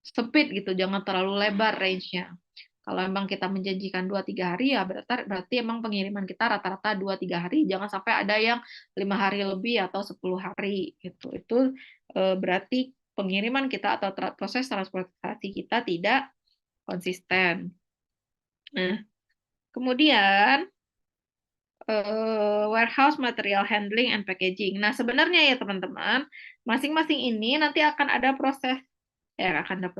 sempit gitu, jangan terlalu lebar range-nya. Kalau memang kita menjanjikan 2-3 hari ya berarti emang pengiriman kita rata-rata 2-3 hari, jangan sampai ada yang 5 hari lebih atau 10 hari gitu. Itu berarti pengiriman kita atau proses transportasi kita tidak konsisten. Nah, kemudian warehouse material handling and packaging. Nah, sebenarnya ya teman-teman, masing-masing ini nanti akan ada proses akan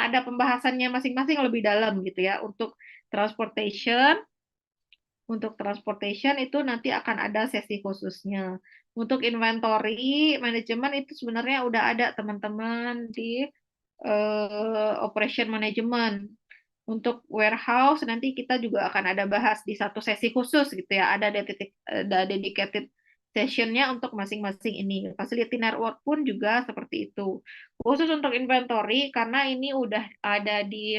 ada pembahasannya masing-masing lebih dalam gitu ya. Untuk transportation itu nanti akan ada sesi khususnya. Untuk inventory manajemen itu sebenarnya udah ada teman-teman di operation management. Untuk warehouse nanti kita juga akan ada bahas di satu sesi khusus gitu ya. Ada dedicated sessionnya untuk masing-masing ini. Facility network pun juga seperti itu. Khusus untuk inventory karena ini udah ada di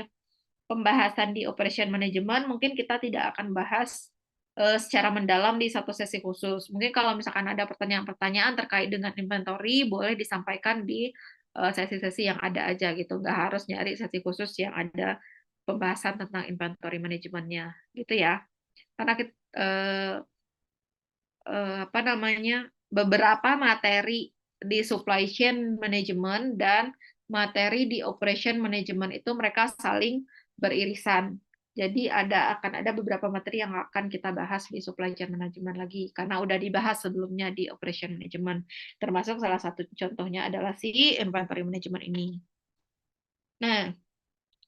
pembahasan di operation management, mungkin kita tidak akan bahas secara mendalam di satu sesi khusus. Mungkin kalau misalkan ada pertanyaan-pertanyaan terkait dengan inventory, boleh disampaikan di sesi-sesi yang ada aja gitu. Nggak harus nyari sesi khusus yang ada pembahasan tentang inventory manajemennya, gitu ya. Karena kita, apa namanya, beberapa materi di supply chain management dan materi di operation management itu mereka saling beririsan. Jadi akan ada beberapa materi yang akan kita bahas di supply chain management lagi karena udah dibahas sebelumnya di operation management. Termasuk salah satu contohnya adalah si inventory management ini. Nah,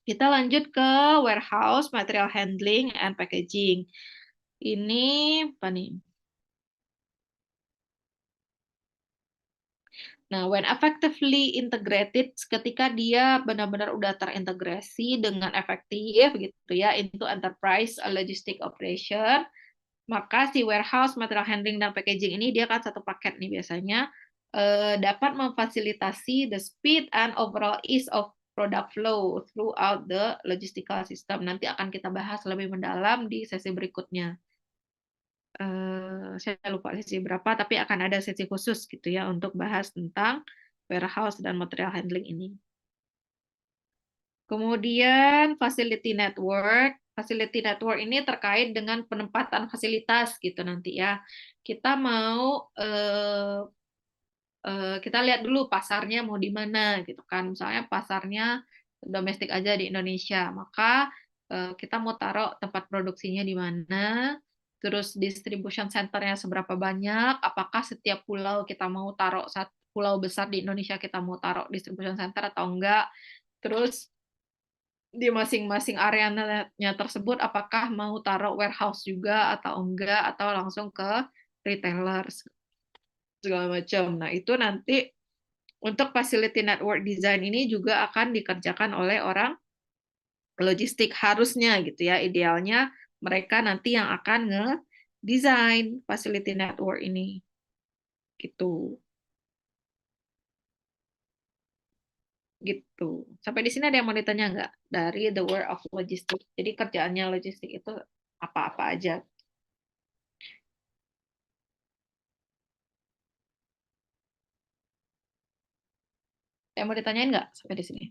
kita lanjut ke warehouse, material handling, and packaging. Ini apa nih? Nah, when effectively integrated, ketika dia benar-benar udah terintegrasi dengan efektif gitu ya into enterprise logistic operation, maka si warehouse, material handling dan packaging ini dia kan satu paket nih biasanya dapat memfasilitasi the speed and overall ease of product flow throughout the logistical system. Nanti akan kita bahas lebih mendalam di sesi berikutnya. Saya lupa sesi berapa, tapi akan ada sesi khusus gitu ya untuk bahas tentang warehouse dan material handling ini. Kemudian facility network. Facility network ini terkait dengan penempatan fasilitas gitu nanti ya. Kita mau kita lihat dulu pasarnya mau di mana gitu kan. Misalnya pasarnya domestik aja di Indonesia, maka kita mau taruh tempat produksinya di mana, terus distribution center-nya seberapa banyak, apakah setiap pulau kita mau taruh satu pulau besar di Indonesia kita mau taruh distribution center atau enggak, terus di masing-masing areanya tersebut apakah mau taruh warehouse juga atau enggak, atau langsung ke retailers segala macam. Nah, itu nanti untuk facility network design ini juga akan dikerjakan oleh orang logistik harusnya gitu ya. Idealnya mereka nanti yang akan nge-design facility network ini. Gitu. Gitu. Sampai di sini ada yang mau ditanya nggak? Dari the world of logistics. Jadi kerjaannya logistik itu apa-apa aja. Yang mau ditanyain nggak sampai di sini?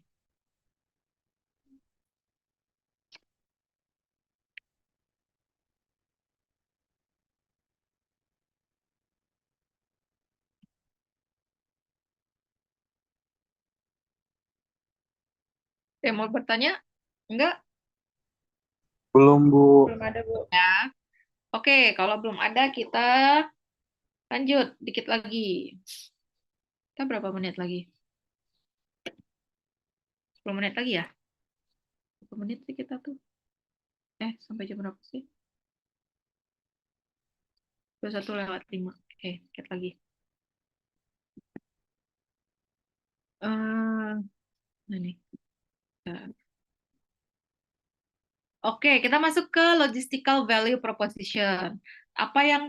Yang mau bertanya? Enggak? Belum, Bu. Belum ada, Bu. Ya. Oke, kalau belum ada kita lanjut dikit lagi. Kita berapa menit lagi? 10 menit lagi ya? Berapa menit sih kita tuh? Sampai jam berapa sih? 21:05. Oke, dikit lagi. Nah nih. Oke, kita masuk ke logistical value proposition. Apa yang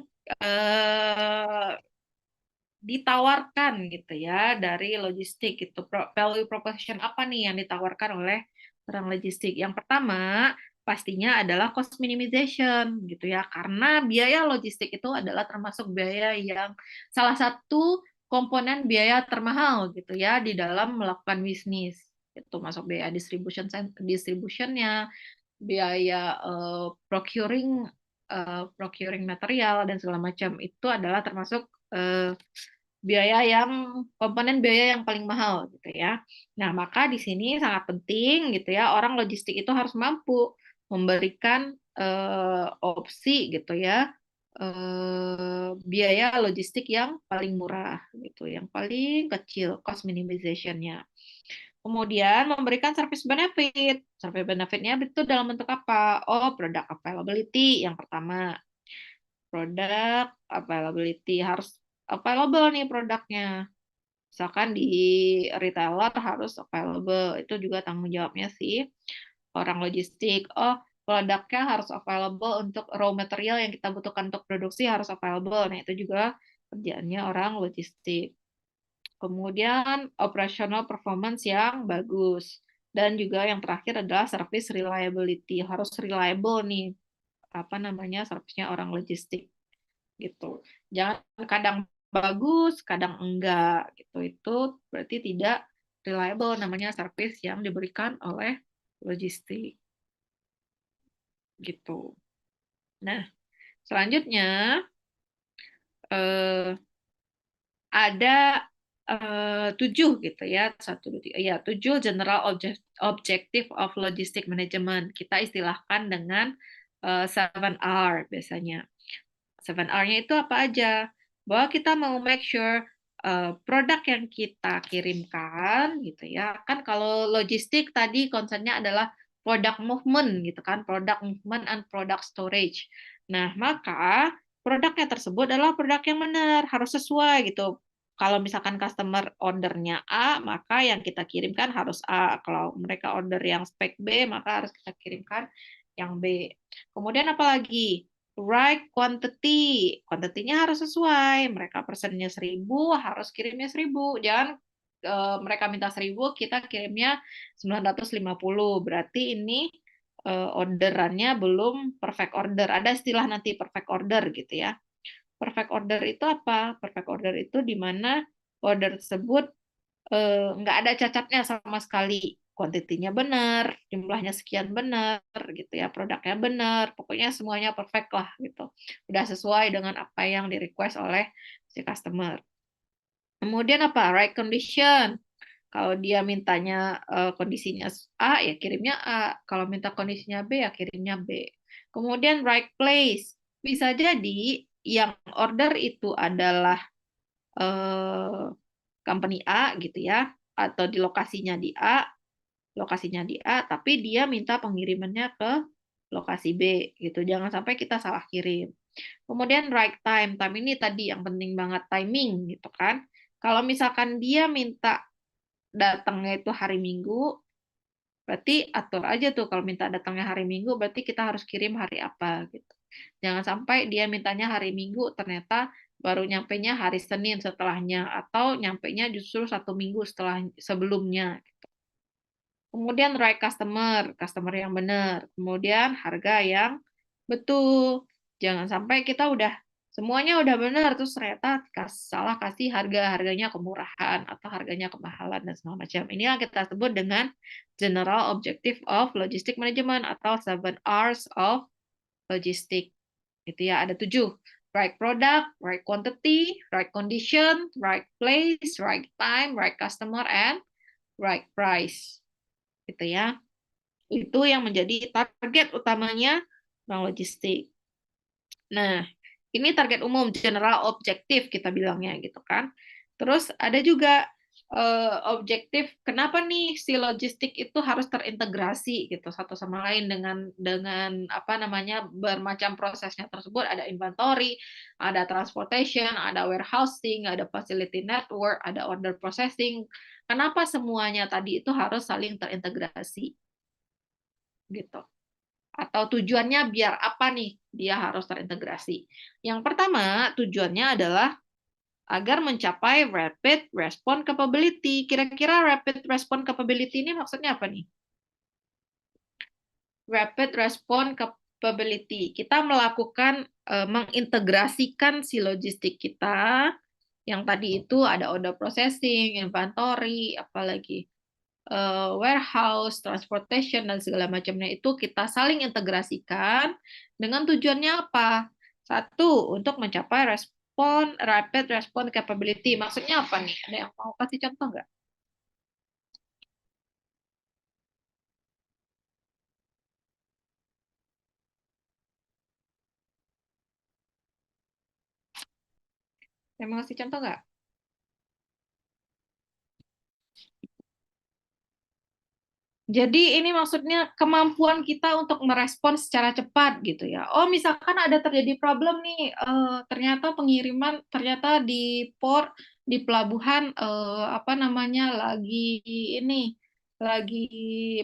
ditawarkan gitu ya dari logistik itu value proposition apa nih yang ditawarkan oleh orang logistik? Yang pertama pastinya adalah cost minimization gitu ya, karena biaya logistik itu adalah termasuk biaya yang salah satu komponen biaya termahal gitu ya di dalam melakukan bisnis. Itu masuk biaya distributionnya, biaya procuring material dan segala macam itu adalah termasuk komponen biaya yang paling mahal gitu ya. Nah, maka di sini sangat penting gitu ya, orang logistik itu harus mampu memberikan opsi gitu ya, biaya logistik yang paling murah gitu, yang paling kecil cost minimization-nya. Kemudian memberikan service benefit. Service benefit-nya itu dalam bentuk apa? Oh, product availability yang pertama. Product availability harus available nih produknya. Misalkan di retailer harus available, itu juga tanggung jawabnya sih orang logistik. Oh, produknya harus available untuk raw material yang kita butuhkan untuk produksi harus available. Nah, itu juga kerjaannya orang logistik. Kemudian operational performance yang bagus. Dan juga yang terakhir adalah service reliability. Harus reliable nih, service-nya orang logistik gitu. Jangan kadang bagus, kadang enggak gitu. Itu berarti tidak reliable namanya service yang diberikan oleh logistik gitu. Nah, selanjutnya ada 7 gitu ya, 7 general objective of logistic management. Kita istilahkan dengan 7R biasanya. 7R-nya itu apa aja? Bahwa kita mau make sure produk yang kita kirimkan gitu ya. Kan kalau logistik tadi concernnya adalah product movement gitu kan, product movement and product storage. Nah, maka produknya tersebut adalah produk yang benar, harus sesuai gitu. Kalau misalkan customer ordernya A, maka yang kita kirimkan harus A. Kalau mereka order yang spek B, maka harus kita kirimkan yang B. Kemudian apa lagi? Right quantity. Quantity-nya harus sesuai. Mereka pesennya 1.000, harus kirimnya 1.000. Jangan mereka minta 1.000, kita kirimnya 950. Berarti ini orderannya belum perfect order. Ada istilah nanti perfect order gitu ya. Perfect order itu apa? Perfect order itu di mana order tersebut nggak ada cacatnya sama sekali. Kuantitinya benar, jumlahnya sekian benar, gitu ya, produknya benar, pokoknya semuanya perfect lah gitu. Udah sesuai dengan apa yang di request oleh si customer. Kemudian apa? Right condition. Kalau dia mintanya kondisinya A, ya kirimnya A. Kalau minta kondisinya B, ya kirimnya B. Kemudian right place. Bisa jadi yang order itu adalah company A gitu ya, atau di lokasinya di A, tapi dia minta pengirimannya ke lokasi B gitu. Jangan sampai kita salah kirim. Kemudian right time. Time ini tadi yang penting banget, timing gitu kan. Kalau misalkan dia minta datangnya itu hari Minggu, berarti atur aja tuh kalau minta datangnya hari Minggu, berarti kita harus kirim hari apa gitu. Jangan sampai dia mintanya hari Minggu, ternyata baru nyampainya hari Senin setelahnya, atau nyampainya justru 1 minggu sebelumnya. Kemudian right customer yang benar. Kemudian harga yang betul. Jangan sampai kita semuanya udah benar, terus ternyata salah kasih harganya kemurahan atau harganya kemahalan dan segala macam. Ini yang kita sebut dengan General Objective of Logistic Management atau 7 R's of Logistic. Itu ya, ada 7. Right product, right quantity, right condition, right place, right time, right customer, and right price. Gitu ya. Itu yang menjadi target utamanya bank logistik. Nah, ini target umum, general objektif kita bilangnya gitu kan. Terus ada juga objektif, kenapa nih si logistik itu harus terintegrasi gitu satu sama lain dengan bermacam prosesnya tersebut, ada inventory, ada transportation, ada warehousing, ada facility network, ada order processing. Kenapa semuanya tadi itu harus saling terintegrasi? Gitu. Atau tujuannya biar apa nih dia harus terintegrasi? Yang pertama, tujuannya adalah agar mencapai rapid response capability. Kira-kira rapid response capability ini maksudnya apa nih? Rapid response capability. Kita melakukan mengintegrasikan si logistik kita yang tadi itu ada order processing, inventory, apalagi warehouse, transportation, dan segala macamnya itu kita saling integrasikan dengan tujuannya apa? Satu, untuk mencapai rapid response capability. Maksudnya apa nih? Ada yang mau kasih contoh nggak? Yang mau kasih contoh nggak? Jadi ini maksudnya kemampuan kita untuk merespon secara cepat gitu ya. Oh, misalkan ada terjadi problem nih, ternyata pengiriman ternyata di port di pelabuhan apa namanya lagi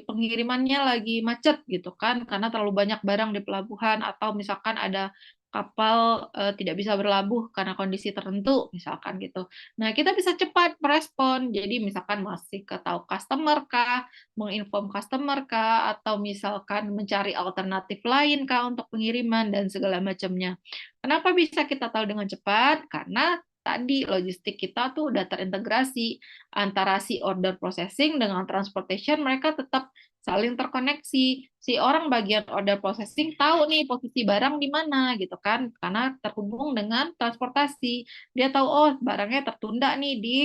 pengirimannya lagi macet gitu kan karena terlalu banyak barang di pelabuhan atau misalkan ada kapal tidak bisa berlabuh karena kondisi tertentu misalkan gitu. Nah, kita bisa cepat merespon. Jadi misalkan masih ke tahu customer kah, menginform customer kah, atau misalkan mencari alternatif lain kah untuk pengiriman dan segala macamnya. Kenapa bisa kita tahu dengan cepat? Karena tadi logistik kita tuh udah terintegrasi antara si order processing dengan transportation, mereka tetap saling terkoneksi. Si orang bagian order processing tahu nih posisi barang di mana gitu kan, karena terhubung dengan transportasi. Dia tahu oh barangnya tertunda nih di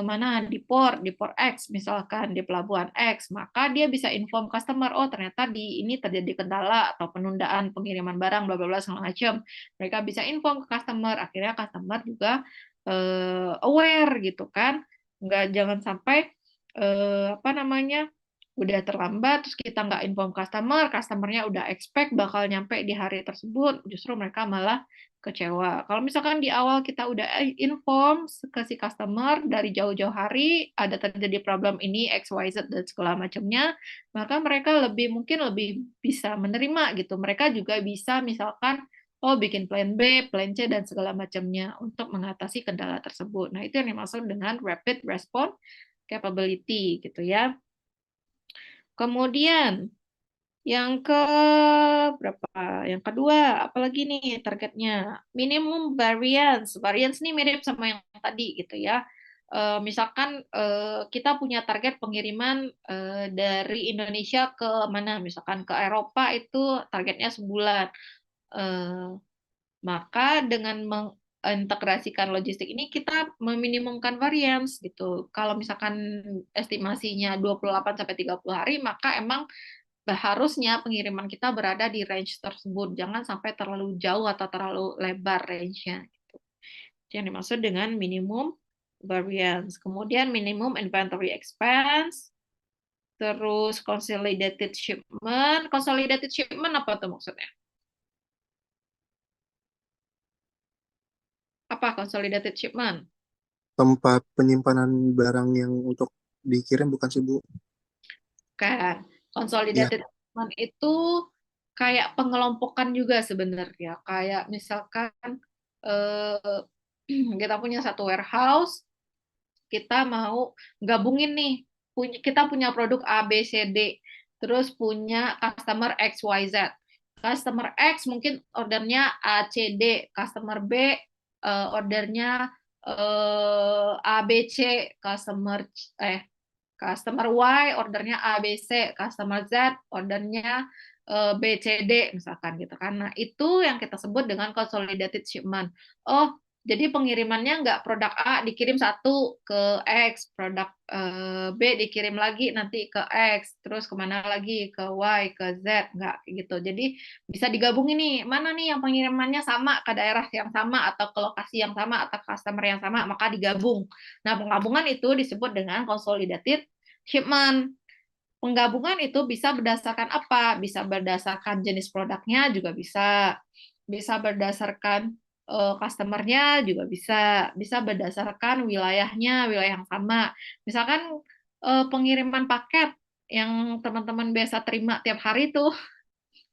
mana di port X misalkan di pelabuhan X, maka dia bisa inform customer oh ternyata di ini terjadi kendala atau penundaan pengiriman barang bla bla bla segala macam. Mereka bisa inform ke customer, akhirnya customer juga aware gitu kan. Jangan sampai apa namanya udah terlambat terus kita nggak inform customernya udah expect bakal nyampe di hari tersebut, justru mereka malah kecewa. Kalau misalkan di awal kita udah inform ke si customer dari jauh-jauh hari ada terjadi problem ini XYZ dan segala macamnya, maka mereka mungkin lebih bisa menerima gitu. Mereka juga bisa misalkan oh bikin plan B, plan C dan segala macamnya untuk mengatasi kendala tersebut. Nah, itu yang dimaksud dengan rapid response capability gitu ya. Kemudian yang ke berapa? Yang kedua, apalagi nih targetnya? Minimum variance. Variance nih mirip sama yang tadi gitu ya. Misalkan kita punya target pengiriman dari Indonesia ke mana? Misalkan ke Eropa itu targetnya sebulan. Eh, Maka dengan mengintegrasikan logistik ini kita meminimumkan variance gitu. Kalau misalkan estimasinya 28 sampai 30 hari, maka emang harusnya pengiriman kita berada di range tersebut. Jangan sampai terlalu jauh atau terlalu lebar range-nya. Gitu. Yang dimaksud dengan minimum variance. Kemudian minimum inventory expense, terus consolidated shipment. Consolidated shipment apa tuh maksudnya? Apa consolidated shipment? Tempat penyimpanan barang yang untuk dikirim bukan sih, Bu? Kan, Ya, consolidated shipment itu kayak pengelompokan juga sebenarnya. Kayak misalkan eh, kita punya satu warehouse, kita mau gabungin nih, kita punya produk A, B, C, D, terus punya customer X, Y, Z. Customer X mungkin ordernya A, C, D, customer B ordernya A, B, C, customer eh customer Y ordernya A, B, C, customer Z ordernya B, C, D misalkan gitu kan. Nah, itu yang kita sebut dengan consolidated shipment. Oh, jadi pengirimannya nggak produk A dikirim satu ke X, produk B dikirim lagi nanti ke X, terus kemana lagi ke Y, ke Z, nggak kayak gitu. Jadi bisa digabungin nih, mana nih yang pengirimannya sama ke daerah yang sama atau ke lokasi yang sama atau customer yang sama, maka digabung. Nah, penggabungan itu disebut dengan consolidated shipment. Penggabungan itu bisa berdasarkan apa? Bisa berdasarkan jenis produknya juga bisa. Bisa berdasarkan customer-nya juga bisa berdasarkan wilayahnya, wilayah yang sama. Misalkan pengiriman paket yang teman-teman biasa terima tiap hari tuh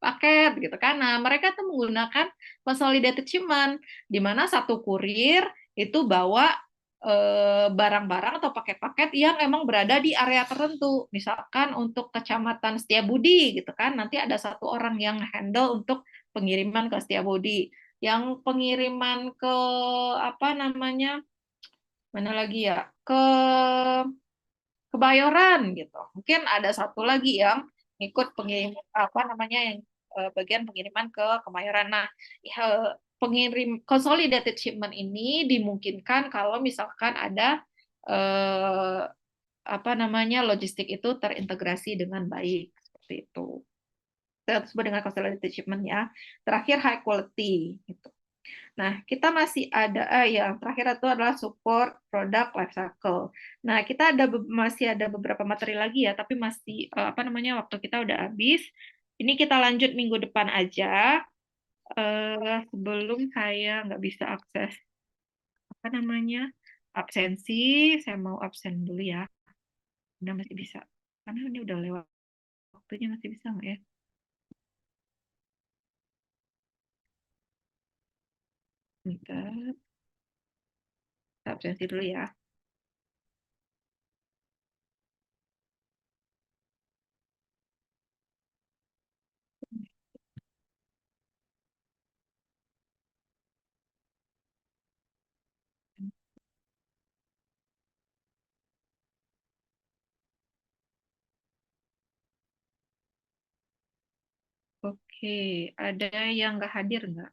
paket gitu kan. Nah, mereka tuh menggunakan consolidated shipment di mana satu kurir itu bawa barang-barang atau paket-paket yang emang berada di area tertentu. Misalkan untuk Kecamatan Setiabudi gitu kan, nanti ada satu orang yang handle untuk pengiriman ke Setiabudi. Yang pengiriman ke apa namanya? Mana lagi ya? Ke Kebayoran gitu. Mungkin ada satu lagi yang ikut pengirim apa namanya yang bagian pengiriman ke Kemayoran. Nah, pengirim consolidated shipment ini dimungkinkan kalau misalkan ada eh, apa namanya logistik itu terintegrasi dengan baik seperti itu. Kita sebut dengan consolidated shipment ya. Terakhir high quality gitu. Nah, kita masih ada yang terakhir itu adalah support product life cycle. Nah, kita masih ada beberapa materi lagi ya, tapi masih apa namanya waktu kita udah habis. Ini kita lanjut minggu depan aja. Sebelum saya nggak bisa akses apa namanya absensi, saya mau absen dulu ya. Udah masih bisa. Karena ini udah lewat waktunya masih bisa nggak ya? Bentar, kita absensi dulu ya. Oke, ada yang nggak hadir nggak?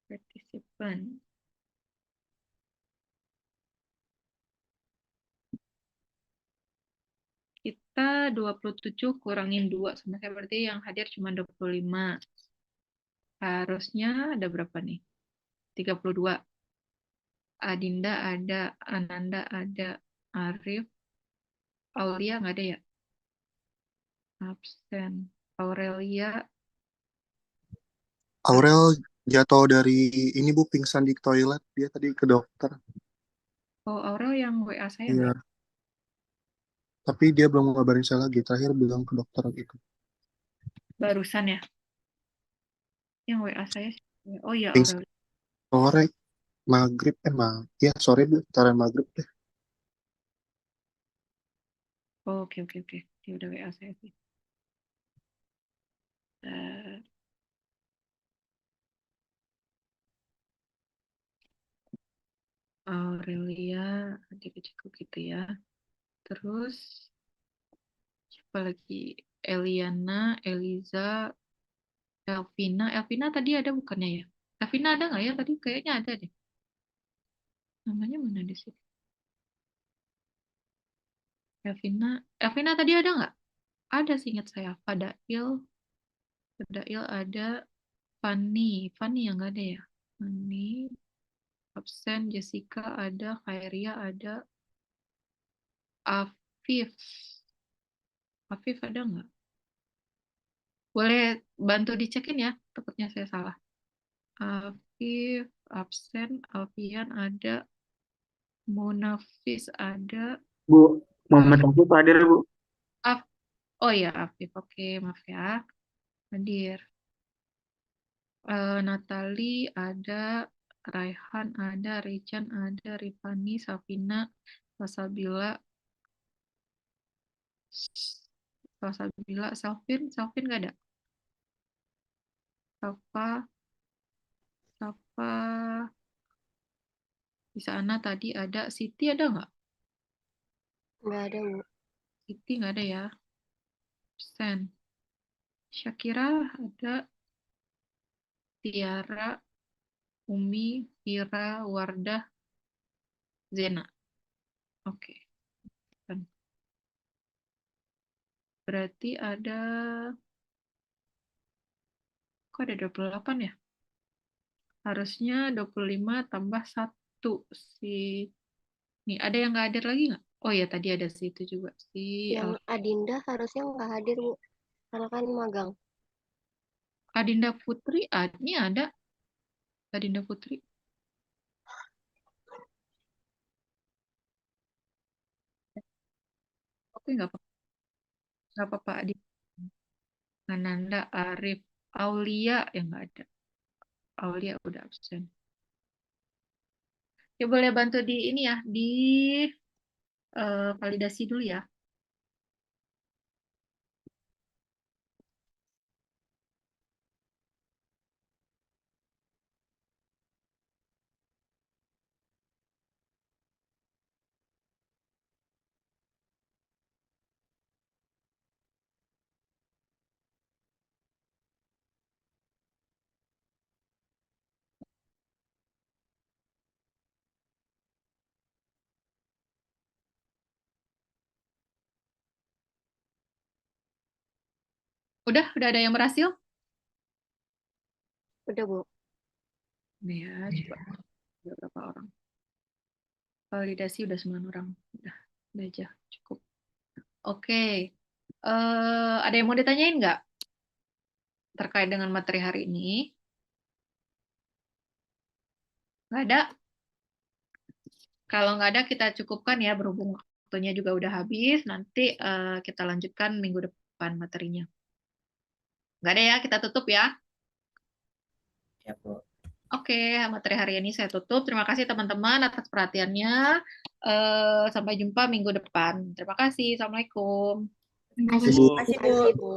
Partisipan. Kita 27 kurangin 2 sebenarnya berarti yang hadir cuma 25. Harusnya ada berapa nih? 32. Adinda ada, Ananda ada, Arif, Aulia nggak ada ya? Absen. Aurelia, Aurel jatuh dari ini Bu, pingsan di toilet. Dia tadi ke dokter. oh Aurel yang WA saya nggak ya? Iya, tapi dia belum ngabarin saya lagi. Terakhir bilang ke dokter gitu. Barusan ya? Yang WA saya. Oh ya Pingsan Aurel. sore, maghrib, ya sore Bu, antara maghrib deh. Oh, oke oke oke. Dia udah WA saya sih. Eh, Aurelia, adik kecilku gitu ya. Terus siapa lagi? Eliana, Eliza, Elvina. Elvina tadi ada bukannya ya? Elvina ada nggak ya? Tadi kayaknya ada deh. Namanya mana di sini? Elvina. Elvina tadi ada nggak? Ada sih ingat saya. Fadail. Fadail ada. Fanny. Fanny yang nggak ada ya? Fanny. Absen. Jessica ada. Khairia ada. Afif. Afif ada nggak? Boleh bantu dicekin ya? Takutnya saya salah. Afif. Absen. Alfian ada. Munafis ada. Bu, Eh, Muhammad Afif hadir, Bu. Af- oh ya, Afif. Oke, maaf ya. Hadir. Natali ada, Raihan ada, Rican ada, Rifani, Safina, Salsabila, Salsabila, Salvin nggak ada. Safa, Safa, di sana tadi ada. Siti ada nggak? Nggak ada, Bu. Siti nggak ada ya. Sen. Syakira ada, Tiara, Umi, Vira, Wardah, Zena. Oke. Berarti ada, kok ada 28 ya? Harusnya 25 tambah satu si nih ada yang nggak hadir lagi nggak? Oh ya tadi ada si itu juga si Yang Adinda harusnya nggak hadir, Bu. Karena kan magang. Adinda Putri. Ini ada Adinda Putri. Oke nggak apa-apa Adi. Ananda, Arif, Aulia yang nggak ada. Aulia udah absen. Ya boleh bantu di ini ya di validasi dulu ya. Udah ada yang berhasil? Udah, Bu. Nih ya, coba. Ada berapa orang? Validasi udah 9 orang. Udah aja, cukup. Oke. Ada yang mau ditanyain nggak terkait dengan materi hari ini? Nggak ada? Kalau nggak ada, kita cukupkan ya, berhubung waktunya juga udah habis. Nanti kita lanjutkan minggu depan materinya. Nggak ada ya, kita tutup ya. Ya, Bu. Oke, materi hari ini saya tutup. Terima kasih teman-teman atas perhatiannya. Sampai jumpa minggu depan. Terima kasih. Assalamualaikum. Terima kasih, Bu. Terima kasih, Bu.